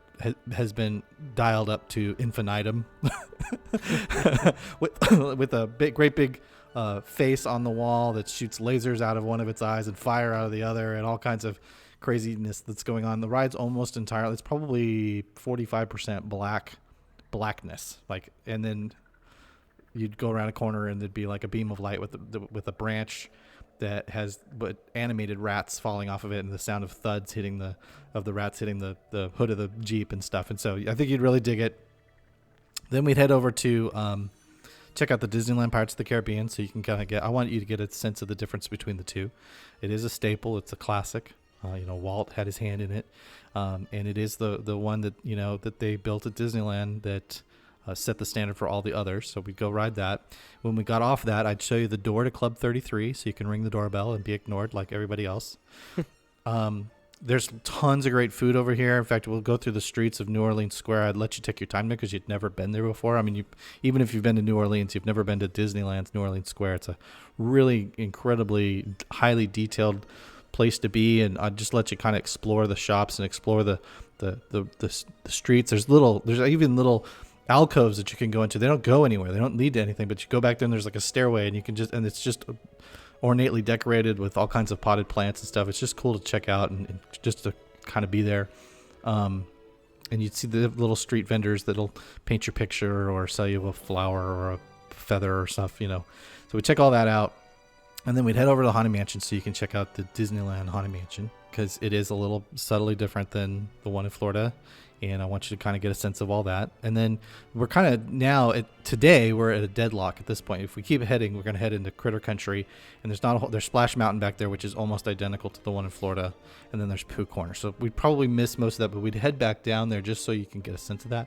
has been dialed up to infinitum with a great big face on the wall that shoots lasers out of one of its eyes and fire out of the other, and all kinds of craziness that's going on. The ride's almost entirely, it's probably 45% blackness, and then you'd go around a corner and there'd be like a beam of light with a branch that has animated rats falling off of it, and the sound of thuds hitting the rats hitting the hood of the Jeep and stuff. And so I think you'd really dig it. Then we'd head over to check out the Disneyland Pirates of the Caribbean, so you can I want you to get a sense of the difference between the two. It is a staple. It's a classic. Walt had his hand in it, and it is the one that that they built at Disneyland that set the standard for all the others. So we'd go ride that. When we got off that, I'd show you the door to Club 33, so you can ring the doorbell and be ignored like everybody else. There's tons of great food over here. In fact, we'll go through the streets of New Orleans Square. I'd let you take your time there because you'd never been there before. I mean, even if you've been to New Orleans, you've never been to Disneyland's New Orleans Square. It's a really incredibly highly detailed place to be, and I'd just let you kind of explore the shops and explore the streets. There's even little alcoves that you can go into. They don't go anywhere. They don't lead to anything, but you go back there and there's like a stairway, and you can and it's just ornately decorated with all kinds of potted plants and stuff. It's just cool to check out and just to kind of be there. And you'd see the little street vendors that'll paint your picture or sell you a flower or a feather or stuff, So we check all that out, and then we'd head over to the Haunted Mansion so you can check out the Disneyland Haunted Mansion, because it is a little subtly different than the one in Florida. and I want you to kind of get a sense of all that. And then we're kind of now today we're at a deadlock at this point. If we keep heading, we're going to head into Critter Country, and there's Splash Mountain back there, which is almost identical to the one in Florida, and then there's Pooh Corner. So we'd probably miss most of that, but we'd head back down there just so you can get a sense of that.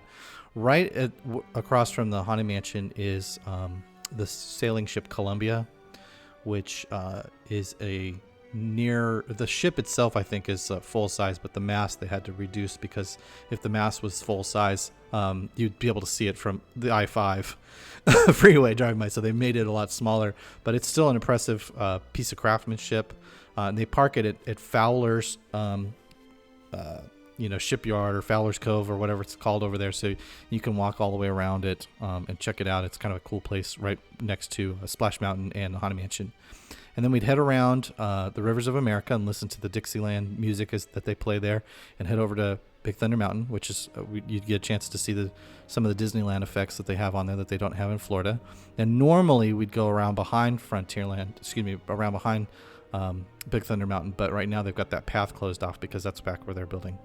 Right across from the Haunted Mansion is the sailing ship Columbia, which is near the ship itself, I think, is full size, but the mast they had to reduce because if the mast was full size, you'd be able to see it from the I-5 freeway driving by. So they made it a lot smaller, but it's still an impressive piece of craftsmanship. And they park it at Fowler's, shipyard or Fowler's Cove or whatever it's called over there. So you can walk all the way around it and check it out. It's kind of a cool place right next to Splash Mountain and the Haunted Mansion. And then we'd head around the Rivers of America and listen to the Dixieland music that they play there, and head over to Big Thunder Mountain, which is you'd get a chance to see some of the Disneyland effects that they have on there that they don't have in Florida. And normally we'd go around behind around behind Big Thunder Mountain, but right now they've got that path closed off because that's back where they're building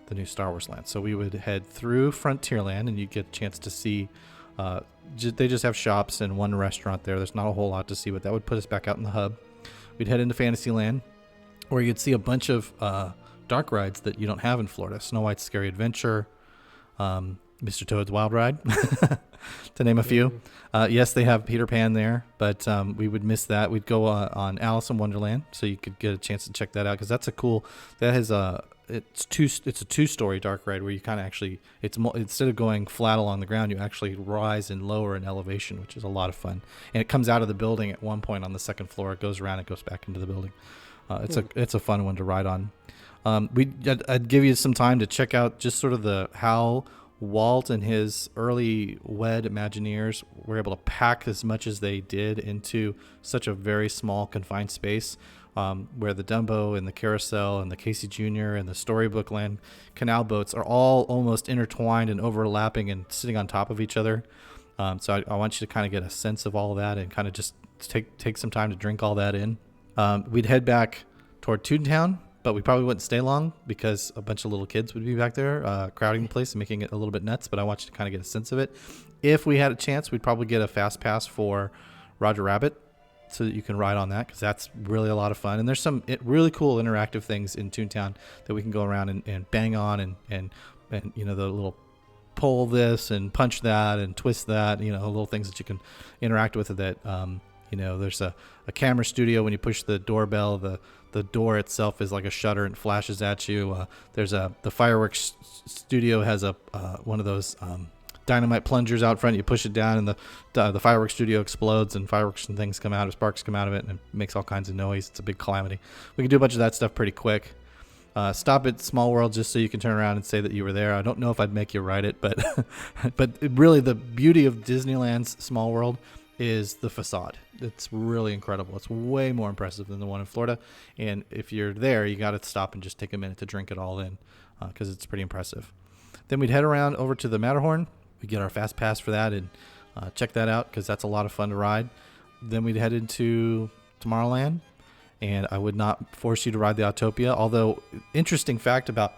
the new Star Wars land. So we would head through Frontierland, and you'd get a chance to see. They just have shops and one restaurant there. There's not a whole lot to see, but that would put us back out in the hub. We'd head into Fantasyland, where you'd see a bunch of dark rides that you don't have in Florida. Snow White's Scary Adventure, Mr. Toad's Wild Ride, to name a few. Yes, they have Peter Pan there, but we would miss that. We'd go on Alice in Wonderland, so you could get a chance to check that out, because that's it's a two-story dark ride where you kind of actually, instead of going flat along the ground, you actually rise and lower in elevation, which is a lot of fun. And it comes out of the building at one point on the second floor. It goes around and goes back into the building. It's a fun one to ride on. I'd give you some time to check out just sort of how Walt and his early WED Imagineers were able to pack as much as they did into such a very small confined space. Where the Dumbo and the Carousel and the Casey Jr. and the Storybook Land canal boats are all almost intertwined and overlapping and sitting on top of each other. So I want you to kind of get a sense of all of that and kind of just take some time to drink all that in. We'd head back toward Toontown, but we probably wouldn't stay long because a bunch of little kids would be back there crowding the place and making it a little bit nuts. But I want you to kind of get a sense of it. If we had a chance, we'd probably get a fast pass for Roger Rabbit, so that you can ride on that, because that's really a lot of fun. And there's some really cool interactive things in Toontown that we can go around and bang on and the little pull this and punch that and twist that, little things that you can interact with that. There's a camera studio. When you push the doorbell, the door itself is like a shutter and flashes at you. The fireworks studio has one of those dynamite plungers out front. You push it down and the fireworks studio explodes and fireworks and things come out, sparks come out of it, and it makes all kinds of noise. It's a big calamity. We can do a bunch of that stuff pretty quick. Stop at Small World just so you can turn around and say that you were there. I don't know if I'd make you ride it, but really the beauty of Disneyland's Small World is the facade. It's really incredible. It's way more impressive than the one in Florida, and if you're there, you got to stop and just take a minute to drink it all in, because it's pretty impressive. Then we'd head around over to the Matterhorn. We get our fast pass for that and check that out, because that's a lot of fun to ride. Then we'd head into Tomorrowland, and I would not force you to ride the Autopia. Although, interesting fact about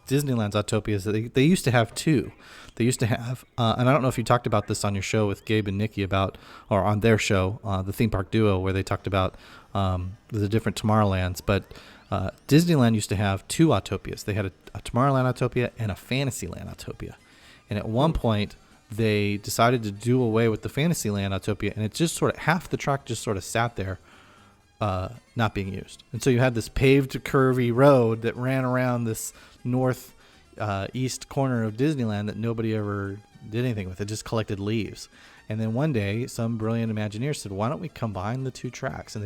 Disneyland's Autopia is that they used to have two. They used to have, and I don't know if you talked about this on your show with Gabe and Nikki or on their show, the Theme Park Duo, where they talked about the different Tomorrowlands. But Disneyland used to have two Autopias. They had a Tomorrowland Autopia and a Fantasyland Autopia. And at one point, they decided to do away with the Fantasyland Autopia, and it just sort of, half the track just sort of sat there, not being used. And so you had this paved, curvy road that ran around this northeast corner of Disneyland that nobody ever did anything with. It just collected leaves. And then one day, some brilliant Imagineer said, why don't we combine the two tracks? And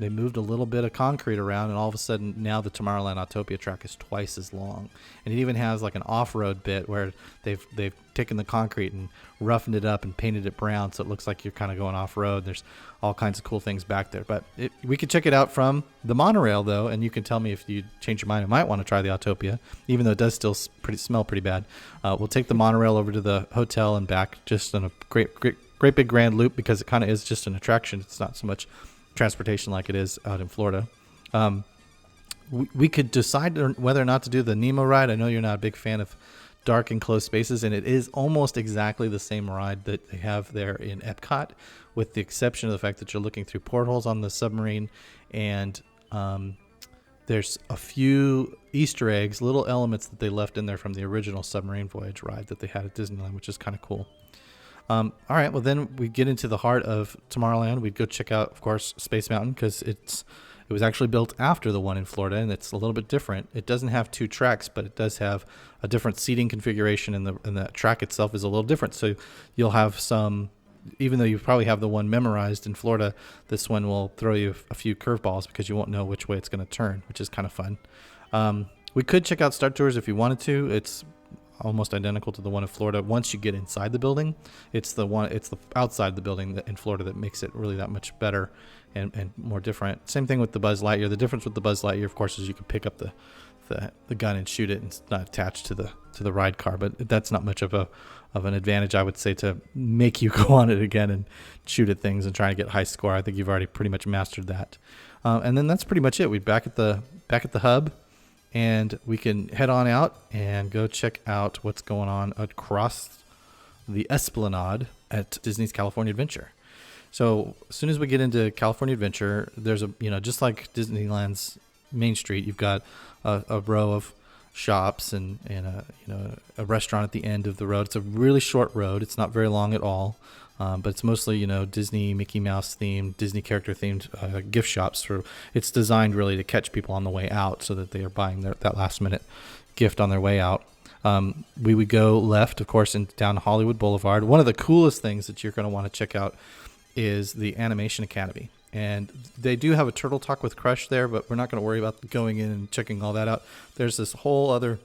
they moved a little bit of concrete around, and all of a sudden now the Tomorrowland Autopia track is twice as long. And it even has like an off-road bit where they've taken the concrete and roughened it up and painted it brown, so it looks like you're kind of going off-road. There's all kinds of cool things back there. But we could check it out from the monorail, though, and you can tell me if you change your mind and might want to try the Autopia, even though it does still smell pretty bad. We'll take the monorail over to the hotel and back, just in a great big grand loop, because it kind of is just an attraction. It's not so much transportation like it is out in Florida. we could decide whether or not to do the Nemo ride. I know you're not a big fan of dark enclosed spaces, and it is almost exactly the same ride that they have there in Epcot, with the exception of the fact that you're looking through portholes on the submarine, and there's a few Easter eggs, little elements that they left in there from the original submarine voyage ride that they had at Disneyland, which is kind of cool. All right, well then we get into the heart of Tomorrowland. We'd go check out, of course, Space Mountain, because it was actually built after the one in Florida, and it's a little bit different. It doesn't have 2 tracks, but it does have a different seating configuration, and the track itself is a little different. So you'll have some, even though you probably have the one memorized in Florida, this one will throw you a few curveballs because you won't know which way it's going to turn, which is kind of fun. We could check out Star Tours if you wanted to. It's almost identical to the one in Florida. Once you get inside the building, it's the outside the building in Florida that makes it really that much better and more different. Same thing with the Buzz Lightyear. The difference with the Buzz Lightyear, of course, is you can pick up the gun and shoot it, and it's not attached to the ride car. But that's not much of an advantage, I would say, to make you go on it again and shoot at things and try to get high score. I think you've already pretty much mastered that. And then that's pretty much it. We're back at the hub. And we can head on out and go check out what's going on across the Esplanade at Disney's California Adventure. So as soon as we get into California Adventure, there's just like Disneyland's Main Street, you've got a row of shops and a restaurant at the end of the road. It's a really short road. It's not very long at all. But it's mostly, Disney, Mickey Mouse themed, Disney character themed gift shops. It's designed really to catch people on the way out so that they are buying that last minute gift on their way out. We would go left, of course, down Hollywood Boulevard. One of the coolest things that you're going to want to check out is the Animation Academy. And they do have a Turtle Talk with Crush there, but we're not going to worry about going in and checking all that out. There's this whole other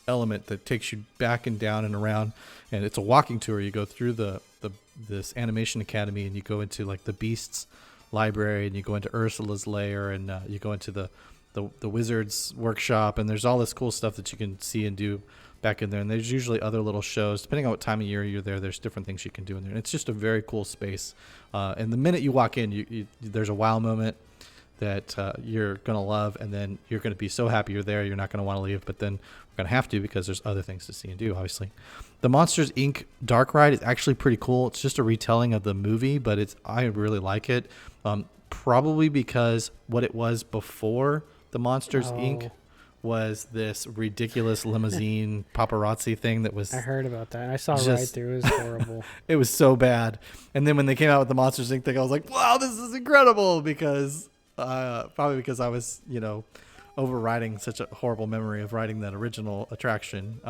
element that takes you back and down and around, and it's a walking tour. You go through this Animation Academy, and you go into like the Beasts library, and you go into Ursula's lair, and you go into the Wizards workshop, and there's all this cool stuff that you can see and do back in there. And there's usually other little shows depending on what time of year you're there. There's different things you can do in there, and it's just a very cool space. And the minute you walk in, there's a wow moment that you're gonna love, and then you're gonna be so happy you're there, you're not gonna want to leave. But then we're gonna have to, because there's other things to see and do, obviously. The Monsters Inc. Dark Ride is actually pretty cool. It's just a retelling of the movie, but I really like it. Probably because what it was before the Monsters Inc. was this ridiculous limousine paparazzi thing that was... I heard about that. I saw right through. It was horrible. It was so bad. And then when they came out with the Monsters Inc. thing, I was like, wow, this is incredible, because probably because I was, overriding such a horrible memory of riding that original attraction.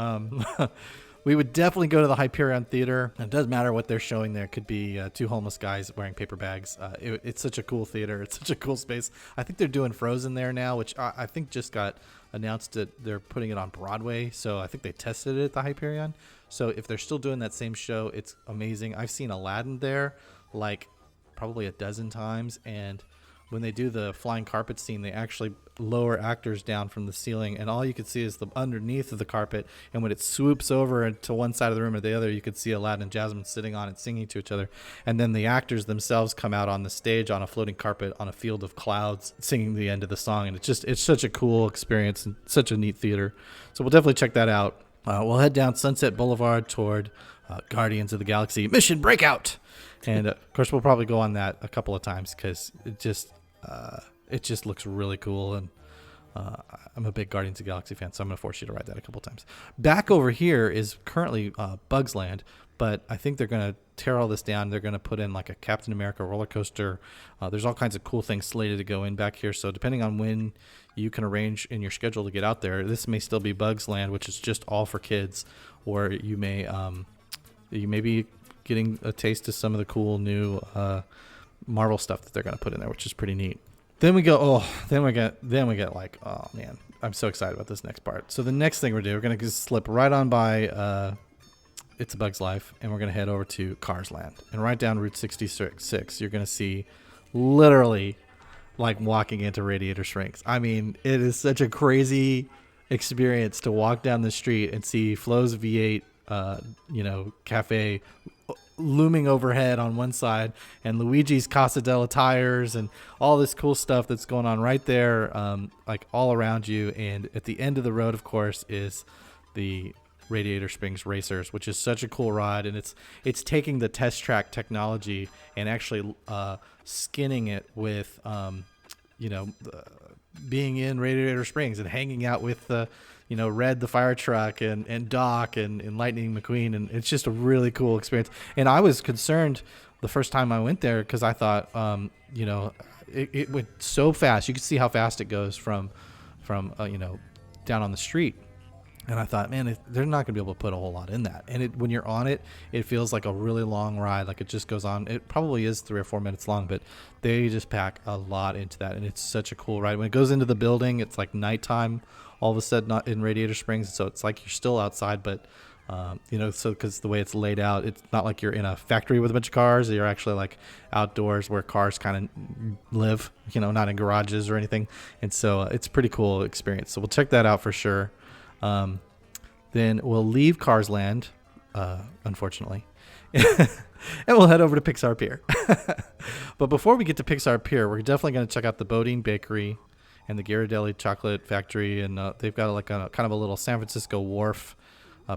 We would definitely go to the Hyperion Theater. It doesn't matter what they're showing there. It could be 2 homeless guys wearing paper bags. It's such a cool theater. It's such a cool space. I think they're doing Frozen there now, which I think just got announced that they're putting it on Broadway. So I think they tested it at the Hyperion. So if they're still doing that same show, it's amazing. I've seen Aladdin there like probably a dozen times, and when they do the flying carpet scene, they actually lower actors down from the ceiling, and all you can see is the underneath of the carpet. And when it swoops over to one side of the room or the other, you can see Aladdin and Jasmine sitting on it, singing to each other. And then the actors themselves come out on the stage on a floating carpet on a field of clouds, singing the end of the song. And it's such a cool experience and such a neat theater. So we'll definitely check that out. We'll head down Sunset Boulevard toward Guardians of the Galaxy Mission Breakout. And of course, we'll probably go on that a couple of times, because it just looks really cool, and I'm a big Guardians of the Galaxy fan, so I'm going to force you to ride that a couple times. Back over here is currently Bugs Land, but I think they're going to tear all this down. They're going to put in like a Captain America roller coaster. There's all kinds of cool things slated to go in back here, so depending on when you can arrange in your schedule to get out there, this may still be Bugs Land, which is just all for kids, or you may be getting a taste of some of the cool new Marvel stuff that they're going to put in there, which is pretty neat. Then we get like, oh man, I'm so excited about this next part. So the next thing we're going to just slip right on by It's a Bug's Life, and we're going to head over to Cars Land. And right down Route 66, you're going to see literally like walking into Radiator Springs. I mean, it is such a crazy experience to walk down the street and see Flo's V8 cafe looming overhead on one side, and Luigi's Casa della Tires and all this cool stuff that's going on right there, like all around you. And at the end of the road, of course, is the Radiator Springs Racers, which is such a cool ride. And it's taking the test track technology and actually skinning it with, being in Radiator Springs and hanging out with Red the fire truck and Doc and Lightning McQueen, and it's just a really cool experience. And I was concerned the first time I went there because I thought, it went so fast. You could see how fast it goes from down on the street. And I thought, man, they're not going to be able to put a whole lot in that. And when you're on it, it feels like a really long ride. Like it just goes on. It probably is 3 or 4 minutes long, but they just pack a lot into that. And it's such a cool ride. When it goes into the building, it's like nighttime all of a sudden, not in Radiator Springs. So it's like you're still outside, but, so because the way it's laid out, it's not like you're in a factory with a bunch of cars. You're actually like outdoors where cars kind of live, not in garages or anything. And so it's a pretty cool experience. So we'll check that out for sure. Then we'll leave Cars Land, unfortunately, and we'll head over to Pixar Pier. But before we get to Pixar Pier, we're definitely going to check out the Bodine Bakery and the Ghirardelli Chocolate Factory, and they've got like a kind of a little San Francisco wharf,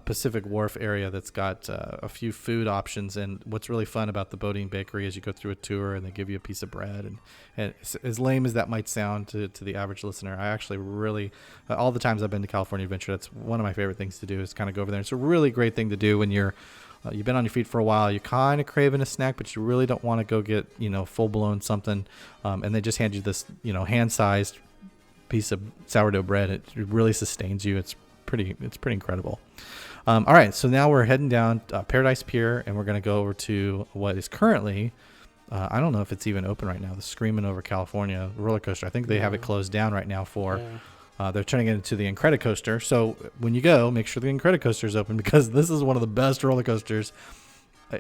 Pacific Wharf area that's got a few food options. And what's really fun about the Bodine Bakery is you go through a tour and they give you a piece of bread. And as lame as that might sound to the average listener, I actually really, all the times I've been to California Adventure, that's one of my favorite things to do is kind of go over there. It's a really great thing to do when you've been on your feet for a while. You're kind of craving a snack, but you really don't want to go get, full blown something. And they just hand you this, hand-sized piece of sourdough bread. It really sustains you. It's pretty incredible. All right, so now we're heading down Paradise Pier, and we're going to go over to what is currently, I don't know if it's even open right now, the Screamin' Over California roller coaster. I think they have it closed down right now they're turning it into the Incredicoaster. So when you go, make sure the Incredicoaster is open because this is one of the best roller coasters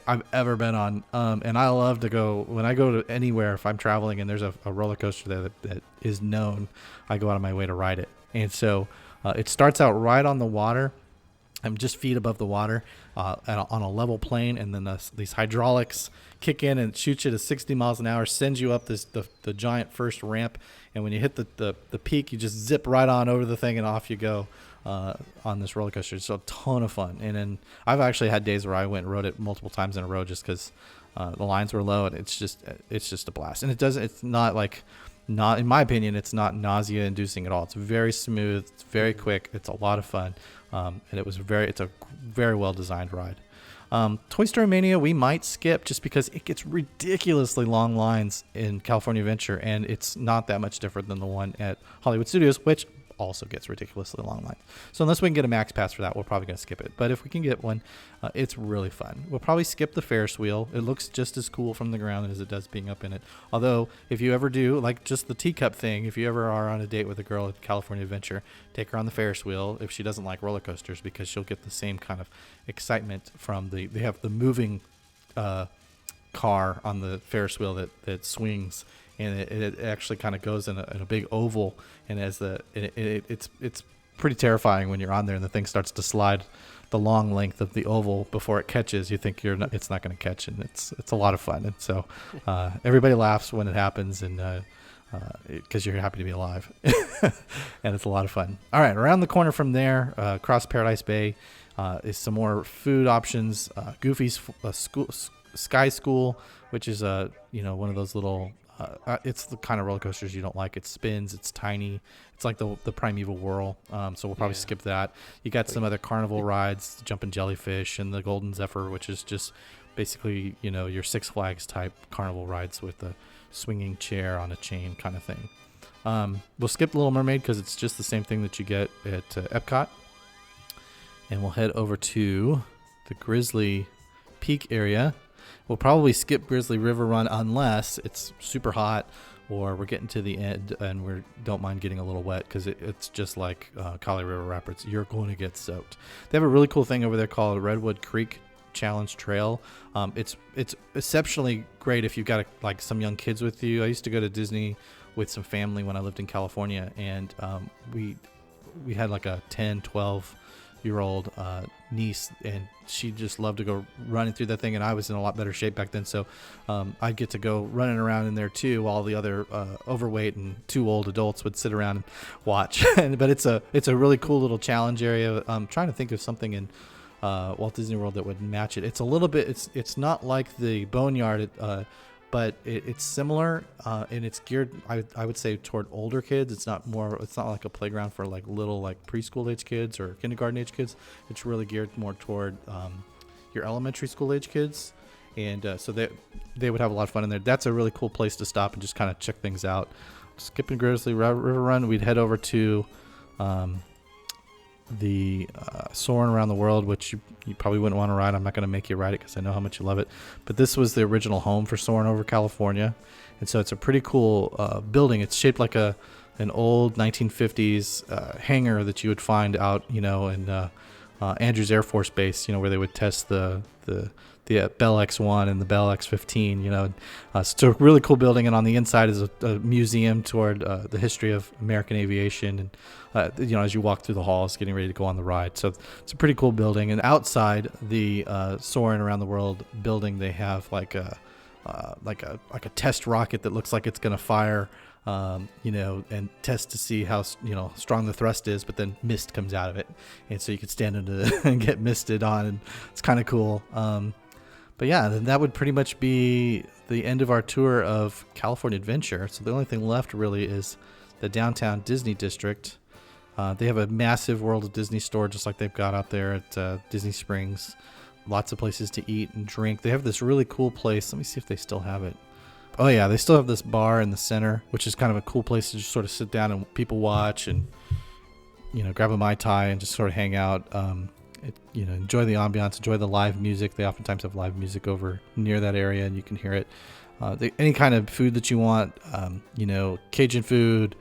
I've ever been on. And I love to go, when I go to anywhere, if I'm traveling and there's a roller coaster there that is known, I go out of my way to ride it. And so it starts out right on the water. I'm just feet above the water on a level plane, and then these hydraulics kick in and shoot you to 60 miles an hour, sends you up the giant first ramp, and when you hit the peak, you just zip right on over the thing, and off you go on this roller coaster. It's a ton of fun. And then I've actually had days where I went and rode it multiple times in a row just because the lines were low, and it's just a blast. And it's not in my opinion, it's not nausea inducing at all. It's very smooth, it's very quick, it's a lot of fun, and it's a very well designed ride. Toy Story Mania we might skip just because it gets ridiculously long lines in California Adventure, and it's not that much different than the one at Hollywood Studios, which also gets ridiculously long lines. So unless we can get a max pass for that, we're probably going to skip it. But if we can get one, it's really fun. We'll probably skip the Ferris wheel. It looks just as cool from the ground as it does being up in it. Although if you ever do, like just the teacup thing, if you ever are on a date with a girl at California Adventure, take her on the Ferris wheel if she doesn't like roller coasters, because she'll get the same kind of excitement from they have the moving car on the Ferris wheel that swings, and it actually kind of goes in a big oval, and it's pretty terrifying when you're on there and the thing starts to slide the long length of the oval before it catches. You think it's not going to catch, and it's a lot of fun. And so everybody laughs when it happens, and because you're happy to be alive, and it's a lot of fun. All right, around the corner from there, across Paradise Bay, is some more food options. Goofy's Sky School, which is one of those little. It's the kind of roller coasters you don't like. It spins. It's tiny. It's like the Primeval Whirl. So we'll probably skip that. You got some other carnival rides, Jumpin' Jellyfish and the Golden Zephyr, which is just basically your Six Flags type carnival rides with a swinging chair on a chain kind of thing. We'll skip the Little Mermaid because it's just the same thing that you get at Epcot. And we'll head over to the Grizzly Peak area. We'll probably skip Grizzly River Run unless it's super hot or we're getting to the end and we don't mind getting a little wet, because it's just like Kali River Rapids. You're going to get soaked. They have a really cool thing over there called Redwood Creek Challenge Trail. It's exceptionally great if you've got some young kids with you. I used to go to Disney with some family when I lived in California, and we had like a 10, 12 2-year-old niece, and she just loved to go running through that thing, and I was in a lot better shape back then, so I'd get to go running around in there too, while the other overweight and 2 old adults would sit around and watch. But it's a really cool little challenge area. I'm trying to think of something in Walt Disney World that would match it. It's a little bit, it's not like the Boneyard, but it's similar, and it's geared, I would say, toward older kids. It's not like a playground for like little like preschool age kids or kindergarten age kids. It's really geared more toward your elementary school age kids, and so they would have a lot of fun in there. That's a really cool place to stop and just kind of check things out. Skipping Grizzly River Run, we'd head over to the Soarin' Around the World, which you probably wouldn't want to ride. I'm not going to make you ride it because I know how much you love it. But this was the original home for Soarin' over California, and so it's a pretty cool building. It's shaped like an old 1950s hangar that you would find out, in Andrews Air Force Base, where they would test the Bell X-1 and the Bell X-15, so it's a really cool building, and on the inside is a museum toward the history of American aviation, and as you walk through the halls getting ready to go on the ride. So it's a pretty cool building. And outside the Soarin' Around the World building, they have like a test rocket that looks like it's going to fire, and test to see how strong the thrust is, but then mist comes out of it, and so you could stand into it and get misted on, and it's kind of cool. But yeah, then that would pretty much be the end of our tour of California Adventure. So the only thing left really is the downtown Disney district. They have a massive World of Disney store, just like they've got out there at Disney Springs. Lots of places to eat and drink. They have this really cool place. Let me see if they still have it. Oh yeah, they still have this bar in the center, which is kind of a cool place to just sort of sit down and people watch and grab a Mai Tai and just sort of hang out. Enjoy the ambiance, enjoy the live music. They oftentimes have live music over near that area, and you can hear it. Any kind of food that you want, Cajun food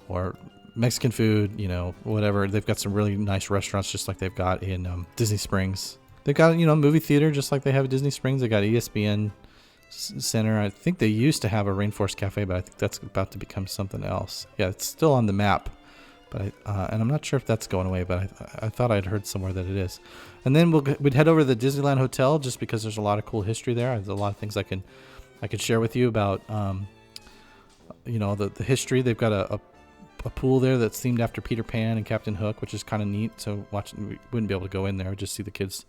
or Mexican food, whatever. They've got some really nice restaurants, just like they've got in Disney Springs. They've got movie theater, just like they have at Disney Springs. They got ESPN Center. I think they used to have a Rainforest Cafe, but I think that's about to become something else. Yeah, it's still on the map, but and I'm not sure if that's going away, but I thought I'd heard somewhere that it is. And then we'd head over to the Disneyland Hotel, just because there's a lot of cool history there. There's a lot of things I could share with you about the history. They've got a pool there that's themed after Peter Pan and Captain Hook, which is kind of neat. So we wouldn't be able to go in there, just see the kids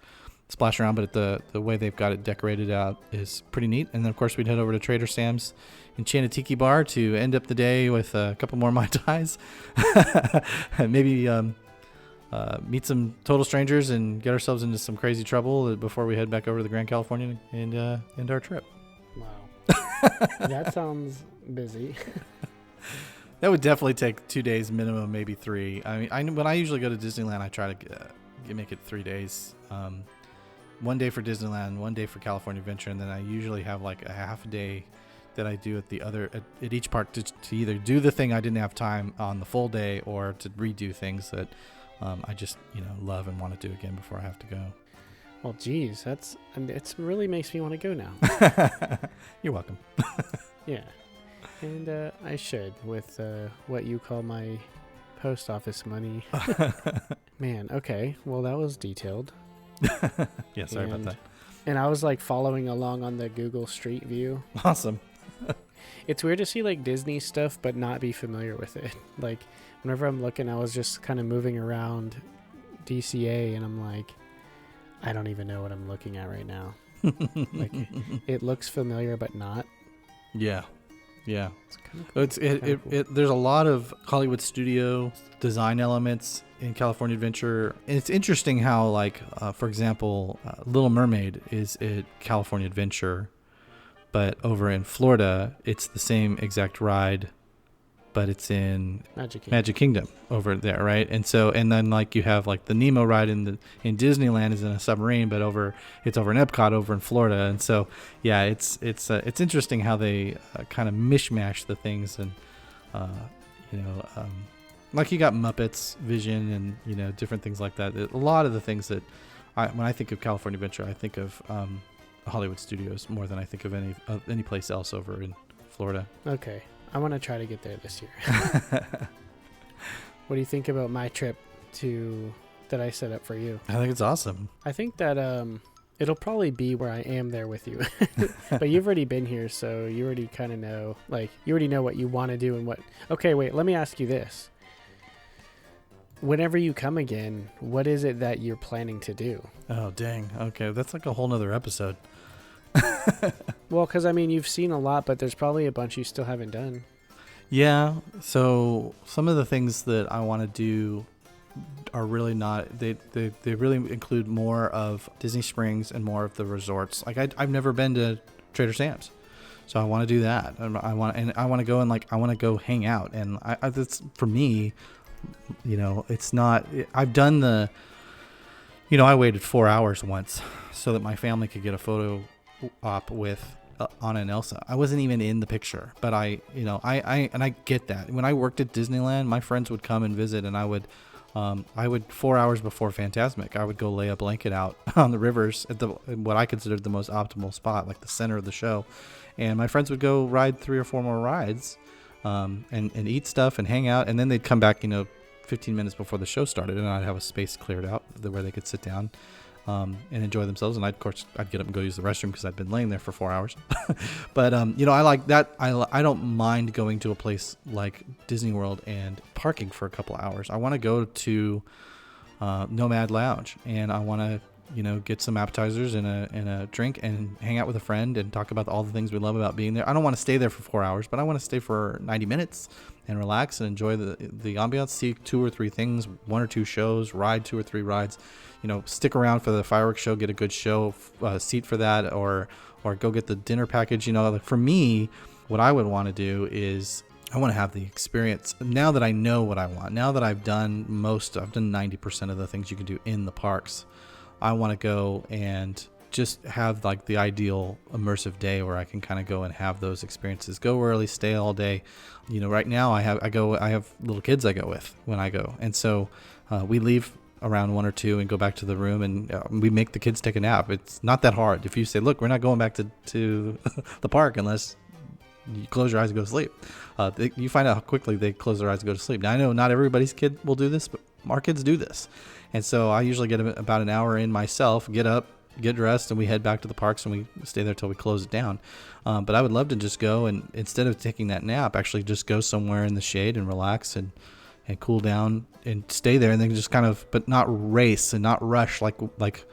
splash around, but the way they've got it decorated out is pretty neat. And then of course we'd head over to Trader Sam's Enchanted Tiki Bar to end up the day with a couple more Mai Tais. Maybe meet some total strangers and get ourselves into some crazy trouble before we head back over to the Grand Californian and end our trip. Wow. That sounds busy. That would definitely take 2 days minimum, maybe 3. I mean, when I usually go to Disneyland, I try to make it 3 days. 1 day for Disneyland, 1 day for California Adventure, and then I usually have like a half a day that I do at each park to either do the thing I didn't have time on the full day, or to redo things that I just love and want to do again before I have to go. Well, geez, it really makes me want to go now. You're welcome. Yeah. And I should, with what you call my post office money. Man, okay. Well, that was detailed. Yeah, sorry about that. And I was like following along on the Google Street View. Awesome. It's weird to see like Disney stuff, but not be familiar with it. Like whenever I'm looking, I was just kind of moving around DCA, and I'm like, I don't even know what I'm looking at right now. Like it looks familiar, but not. Yeah. Yeah, it's kind of cool. There's a lot of Hollywood studio design elements in California Adventure, and it's interesting how, like, for example, Little Mermaid is at California Adventure, but over in Florida, it's the same exact ride, but it's in Magic Kingdom over there, right? And then like you have like the Nemo ride in Disneyland is in a submarine, but it's over in Epcot over in Florida. And so yeah, it's interesting how they kind of mishmash the things, and like you got Muppets Vision and different things like that. A lot of the things that when I think of California Adventure, I think of Hollywood Studios more than I think of any place else over in Florida. Okay. I want to try to get there this year. What do you think about my trip to that I set up for you. I think it's awesome. I think that it'll probably be where I am there with you. But you've already been here, so you already kind of know, like, you already know what you want to do and what. Okay, wait, let me ask you this. Whenever you come again, what is it that you're planning to do? Oh, dang. Okay, that's like a whole nother episode. Well, because, I mean, you've seen a lot, but there's probably a bunch you still haven't done. Yeah, so some of the things that I want to do are really not, they really include more of Disney Springs and more of the resorts. Like I've never been to Trader Sam's, so I want to do that. I want to go and like I want to go hang out, and I that's for me, you know, it's not. I've done the, you know, I waited 4 hours once so that my family could get a photo op with Anna and Elsa. I wasn't even in the picture, but I get that. When I worked at Disneyland, my friends would come and visit, and I would 4 hours before Fantasmic, I would go lay a blanket out on the rivers at what I considered the most optimal spot, like the center of the show, and my friends would go ride 3 or 4 more rides, and eat stuff and hang out, and then they'd come back, 15 minutes before the show started, and I'd have a space cleared out where they could sit down and enjoy themselves. And I'd get up and go use the restroom because I'd been laying there for 4 hours. But I like that. I don't mind going to a place like Disney World and parking for a couple of hours. I want to go to Nomad Lounge, and I want to get some appetizers and a drink and hang out with a friend and talk about all the things we love about being there. I don't want to stay there for 4 hours, but I want to stay for 90 minutes and relax and enjoy the ambiance, see 2 or 3 things, 1 or 2 shows, ride 2 or 3 rides, stick around for the fireworks show, get a good show seat for that, or go get the dinner package. Like for me, what I would want to do is I want to have the experience now that I know what I want. Now that I've done 90% of the things you can do in the parks. I want to go and just have like the ideal immersive day where I can kind of go and have those experiences. Go early, stay all day. Right now I have little kids I go with when I go, and so we leave around 1 or 2 and go back to the room, and we make the kids take a nap. It's not that hard. If you say, look, we're not going back to the park unless you close your eyes and go to sleep, you find out how quickly they close their eyes and go to sleep. Now I know not everybody's kid will do this, but our kids do this. And so I usually get about an hour in myself, get up, get dressed, and we head back to the parks, and we stay there till we close it down. But I would love to just go and, instead of taking that nap, actually just go somewhere in the shade and relax and cool down and stay there, and then just kind of, but not race and not rush like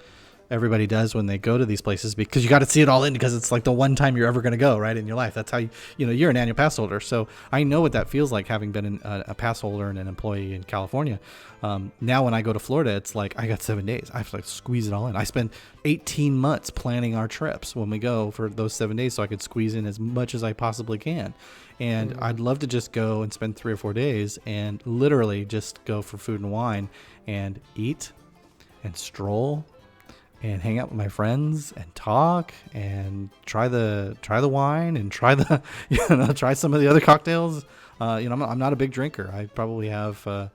everybody does when they go to these places, because you got to see it all in, because it's like the one time you're ever going to go, right, in your life. That's how you're an annual pass holder, so I know what that feels like, having been a pass holder and an employee in California. Now when I go to Florida, it's like I got 7 days. I have to like squeeze it all in. I spend 18 months planning our trips when we go for those 7 days, so I could squeeze in as much as I possibly can. And I'd love to just go and spend 3 or 4 days and literally just go for food and wine and eat and stroll and hang out with my friends and talk and try the wine and try try some of the other cocktails. I'm not a big drinker. I probably have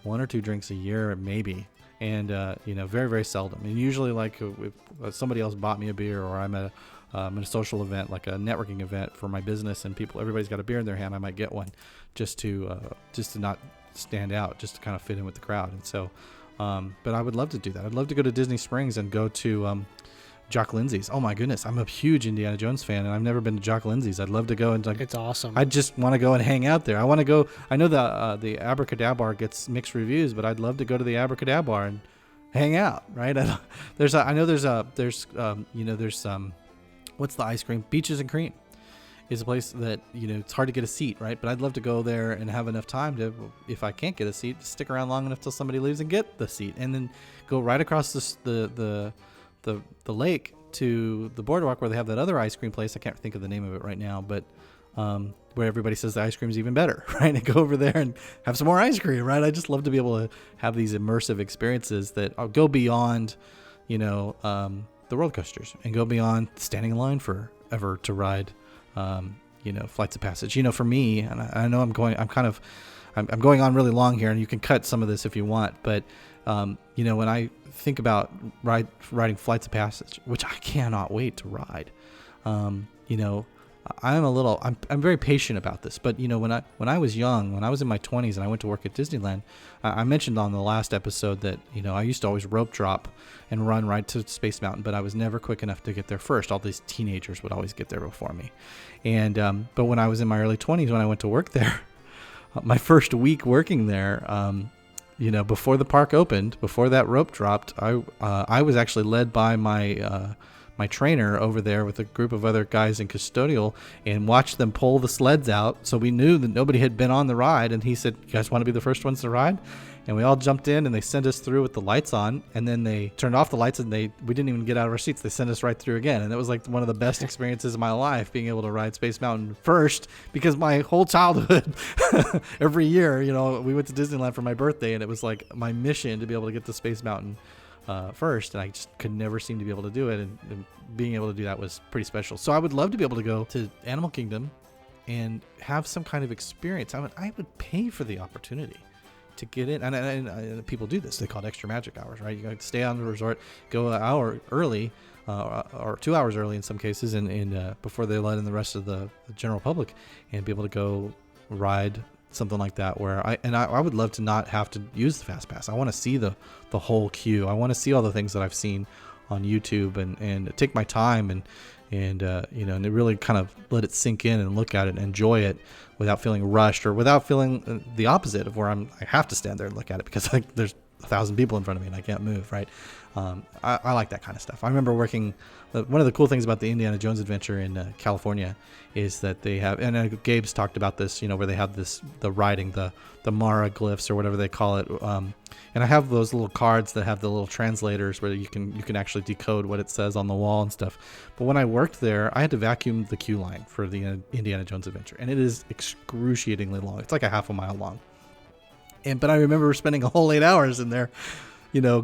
1 or 2 drinks a year, maybe, and very, very seldom. And usually, like if somebody else bought me a beer, or I'm at a social event, like a networking event for my business, and everybody's got a beer in their hand, I might get one just to not stand out, just to kind of fit in with the crowd. And so. But I would love to do that. I'd love to go to Disney Springs and go to Jock Lindsay's. Oh my goodness, I'm a huge Indiana Jones fan, and I've never been to Jock Lindsay's. I'd love to go and it's awesome. I just want to go and hang out there. I want to go. I know the Abracadabra gets mixed reviews, but I'd love to go to the Abracadabra and hang out. Right? There's what's the ice cream? Beaches and Cream is a place that it's hard to get a seat, right? But I'd love to go there and have enough time to, if I can't get a seat, stick around long enough till somebody leaves and get the seat, and then go right across the lake to the boardwalk where they have that other ice cream place. I can't think of the name of it right now, but where everybody says the ice cream is even better, right? And go over there and have some more ice cream, right? I just love to be able to have these immersive experiences that go beyond, the roller coasters, and go beyond standing in line forever to ride. Flights of Passage. For me, and I know I'm going on really long here, and you can cut some of this if you want, but when I think about riding Flights of Passage, which I cannot wait to ride, I'm very patient about this, but when I was young, when I was in my 20s and I went to work at Disneyland, I mentioned on the last episode that I used to always rope drop and run right to Space Mountain, but I was never quick enough to get there first. All these teenagers would always get there before me, and but when I was in my early 20s, when I went to work there, my first week working there, before the park opened, before that rope dropped, I was actually led by my trainer over there with a group of other guys in custodial and watched them pull the sleds out. So we knew that nobody had been on the ride. And he said, "You guys want to be the first ones to ride?" And we all jumped in and they sent us through with the lights on. And then they turned off the lights and we didn't even get out of our seats. They sent us right through again. And that was like one of the best experiences of my life, being able to ride Space Mountain first, because my whole childhood, every year, we went to Disneyland for my birthday, and it was like my mission to be able to get to Space Mountain first, and I just could never seem to be able to do it, and being able to do that was pretty special. So I would love to be able to go to Animal Kingdom and have some kind of experience. I would pay for the opportunity to get in, and people do this. They call it extra magic hours, right? You got to stay on the resort, go an hour early, or 2 hours early in some cases, and before they let in the rest of the general public, and be able to go ride something like that, where I would love to not have to use the fast pass. I want to see the whole queue. I want to see all the things that I've seen on YouTube, and take my time and really kind of let it sink in and look at it and enjoy it without feeling rushed, or without feeling the opposite of where I have to stand there and look at it because there's 1,000 people in front of me and I can't move, right? I like that kind of stuff. I remember working. One of the cool things about the Indiana Jones adventure in California is that they have, and Gabe's talked about this, where they have the writing, the Mara glyphs or whatever they call it. And I have those little cards that have the little translators where you can actually decode what it says on the wall and stuff. But when I worked there, I had to vacuum the queue line for the Indiana Jones adventure, and it is excruciatingly long. It's like a half a mile long. But I remember spending a whole 8 hours in there,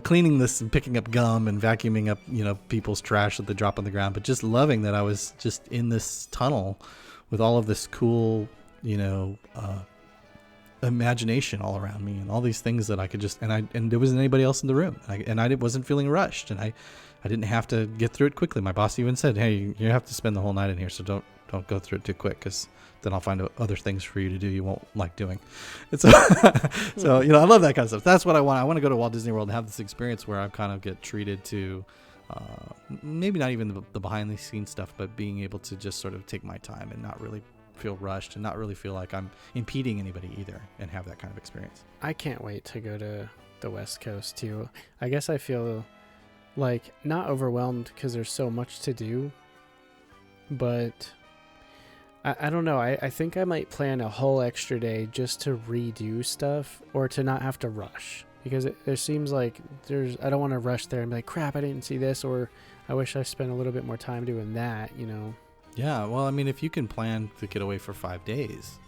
cleaning this and picking up gum and vacuuming up, people's trash that they drop on the ground, but just loving that I was just in this tunnel with all of this cool, imagination all around me, and all these things that I could just, and there wasn't anybody else in the room, and I wasn't feeling rushed, and I didn't have to get through it quickly. My boss even said, "Hey, you have to spend the whole night in here, so don't go through it too quick, because then I'll find other things for you to do you won't like doing." And so, I love that kind of stuff. That's what I want. I want to go to Walt Disney World and have this experience where I kind of get treated to, maybe not even the behind the scenes stuff, but being able to just sort of take my time and not really feel rushed and not really feel like I'm impeding anybody either, and have that kind of experience. I can't wait to go to the West Coast too. I guess I feel like not overwhelmed because there's so much to do, but I don't know. I think I might plan a whole extra day just to redo stuff, or to not have to rush, because there seems like I don't want to rush there and be like, crap, I didn't see this, or I wish I spent a little bit more time doing that, Yeah, well, I mean, if you can plan to get away for 5 days,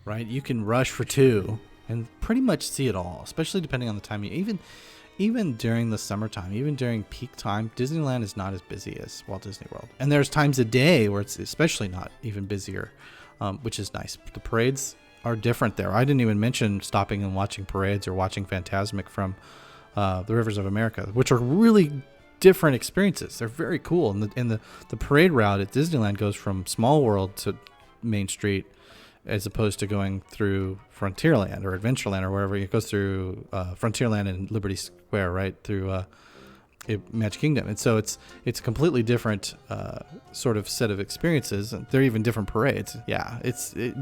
right, you can rush for 2 and pretty much see it all, especially depending on the time. Even during the summertime, even during peak time, Disneyland is not as busy as Walt Disney World. And there's times a day where it's especially not even busier, which is nice. The parades are different there. I didn't even mention stopping and watching parades or watching Fantasmic from the Rivers of America, which are really different experiences. They're very cool. And the parade route at Disneyland goes from Small World to Main Street, as opposed to going through Frontierland or Adventureland or wherever. It goes through Frontierland and Liberty Square, right through Magic Kingdom. And so it's a completely different sort of set of experiences. They're even different parades. Yeah,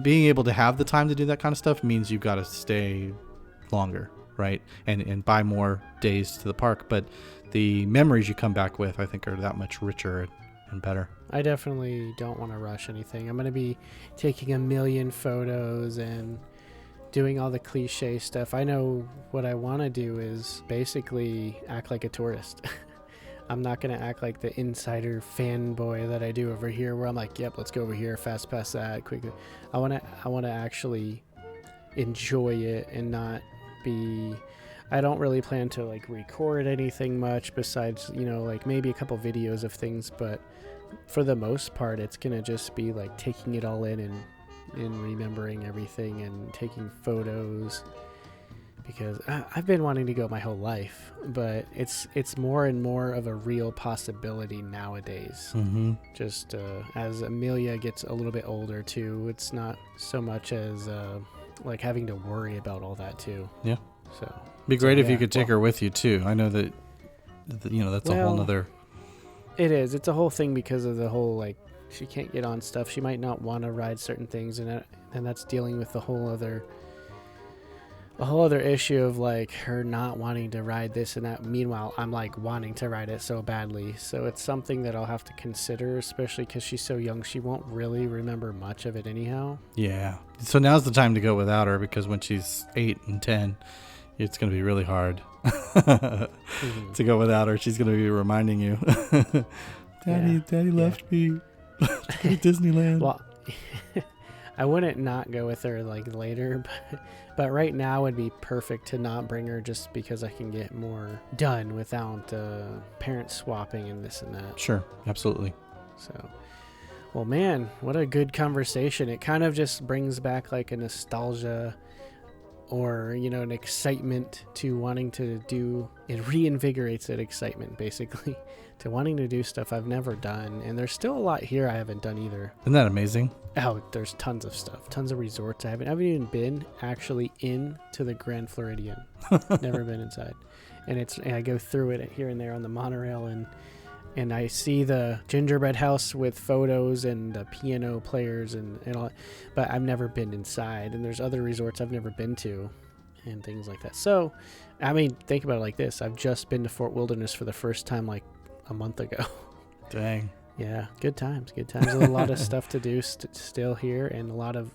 being able to have the time to do that kind of stuff means you've got to stay longer, right? And buy more days to the park. But the memories you come back with, I think, are that much richer and better. I definitely don't want to rush anything. I'm going to be taking a million photos and doing all the cliche stuff. I know what I want to do is basically act like a tourist. I'm not going to act like the insider fanboy that I do over here, where I'm like, yep, let's go over here, fast pass that, quickly. I want to actually enjoy it and not be... I don't really plan to like record anything much besides, like maybe a couple videos of things, but for the most part, it's going to just be like taking it all in and remembering everything and taking photos. because I've been wanting to go my whole life, but it's more and more of a real possibility nowadays. Mm-hmm. Just as Amelia gets a little bit older too, it's not so much as like having to worry about all that too. Yeah. So Be great if yeah, you could take her with you too. I know that, that's a whole nother. It is. It's a whole thing because of the whole, like, she can't get on stuff. She might not want to ride certain things, and that's dealing with a whole other issue of, like, her not wanting to ride this and that. Meanwhile, I'm, like, wanting to ride it so badly. So it's something that I'll have to consider, especially because she's so young. She won't really remember much of it anyhow. Yeah. So now's the time to go without her, because when she's 8 and 10, it's going to be really hard to go without her. She's going to be reminding you, Daddy left me to go to Disneyland. Well, I wouldn't not go with her, like, later, but right now would be perfect to not bring her, just because I can get more done without parent swapping and this and that. Sure. Absolutely. So, well, man, what a good conversation. It kind of just brings back, like, a nostalgia or, an excitement to wanting to do. It reinvigorates that excitement, basically, to wanting to do stuff I've never done. And there's still a lot here I haven't done either. Isn't that amazing? Oh, there's tons of stuff, tons of resorts I haven't even been actually into the Grand Floridian. Never been inside. And I go through it here and there on the monorail, and I see the gingerbread house with photos and the piano players and all, but I've never been inside. And there's other resorts I've never been to and things like that. So, I mean, think about it like this. I've just been to Fort Wilderness for the first time like a month ago. Dang. Yeah, good times. There's a lot of stuff to do still here, and a lot of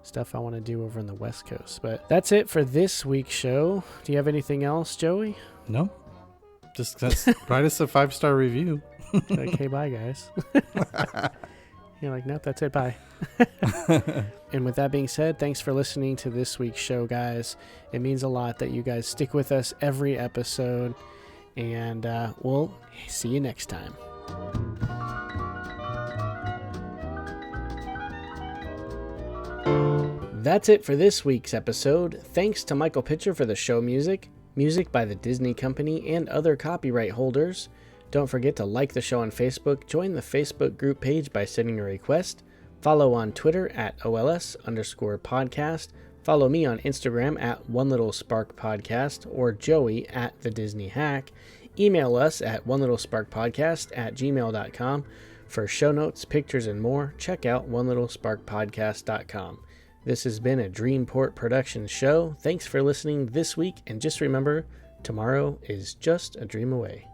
stuff I want to do over on the West Coast. But that's it for this week's show. Do you have anything else, Joey? No. Just write us a 5-star review. Okay, bye, guys. You're like, nope, that's it, bye. And with that being said, thanks for listening to this week's show, guys. It means a lot that you guys stick with us every episode, and we'll see you next time. That's it for this week's episode. Thanks to Michael Pitcher for the show music by the Disney Company, and other copyright holders. Don't forget to like the show on Facebook, join the Facebook group page by sending a request, follow on Twitter at OLS_podcast, follow me on Instagram at OneLittleSparkPodcast, or Joey at The Disney Hack. Email us at onelittlesparkpodcast@gmail.com. For show notes, pictures, and more, check out onelittlesparkpodcast.com. This has been a Dreamport Productions show. Thanks for listening this week, and just remember, tomorrow is just a dream away.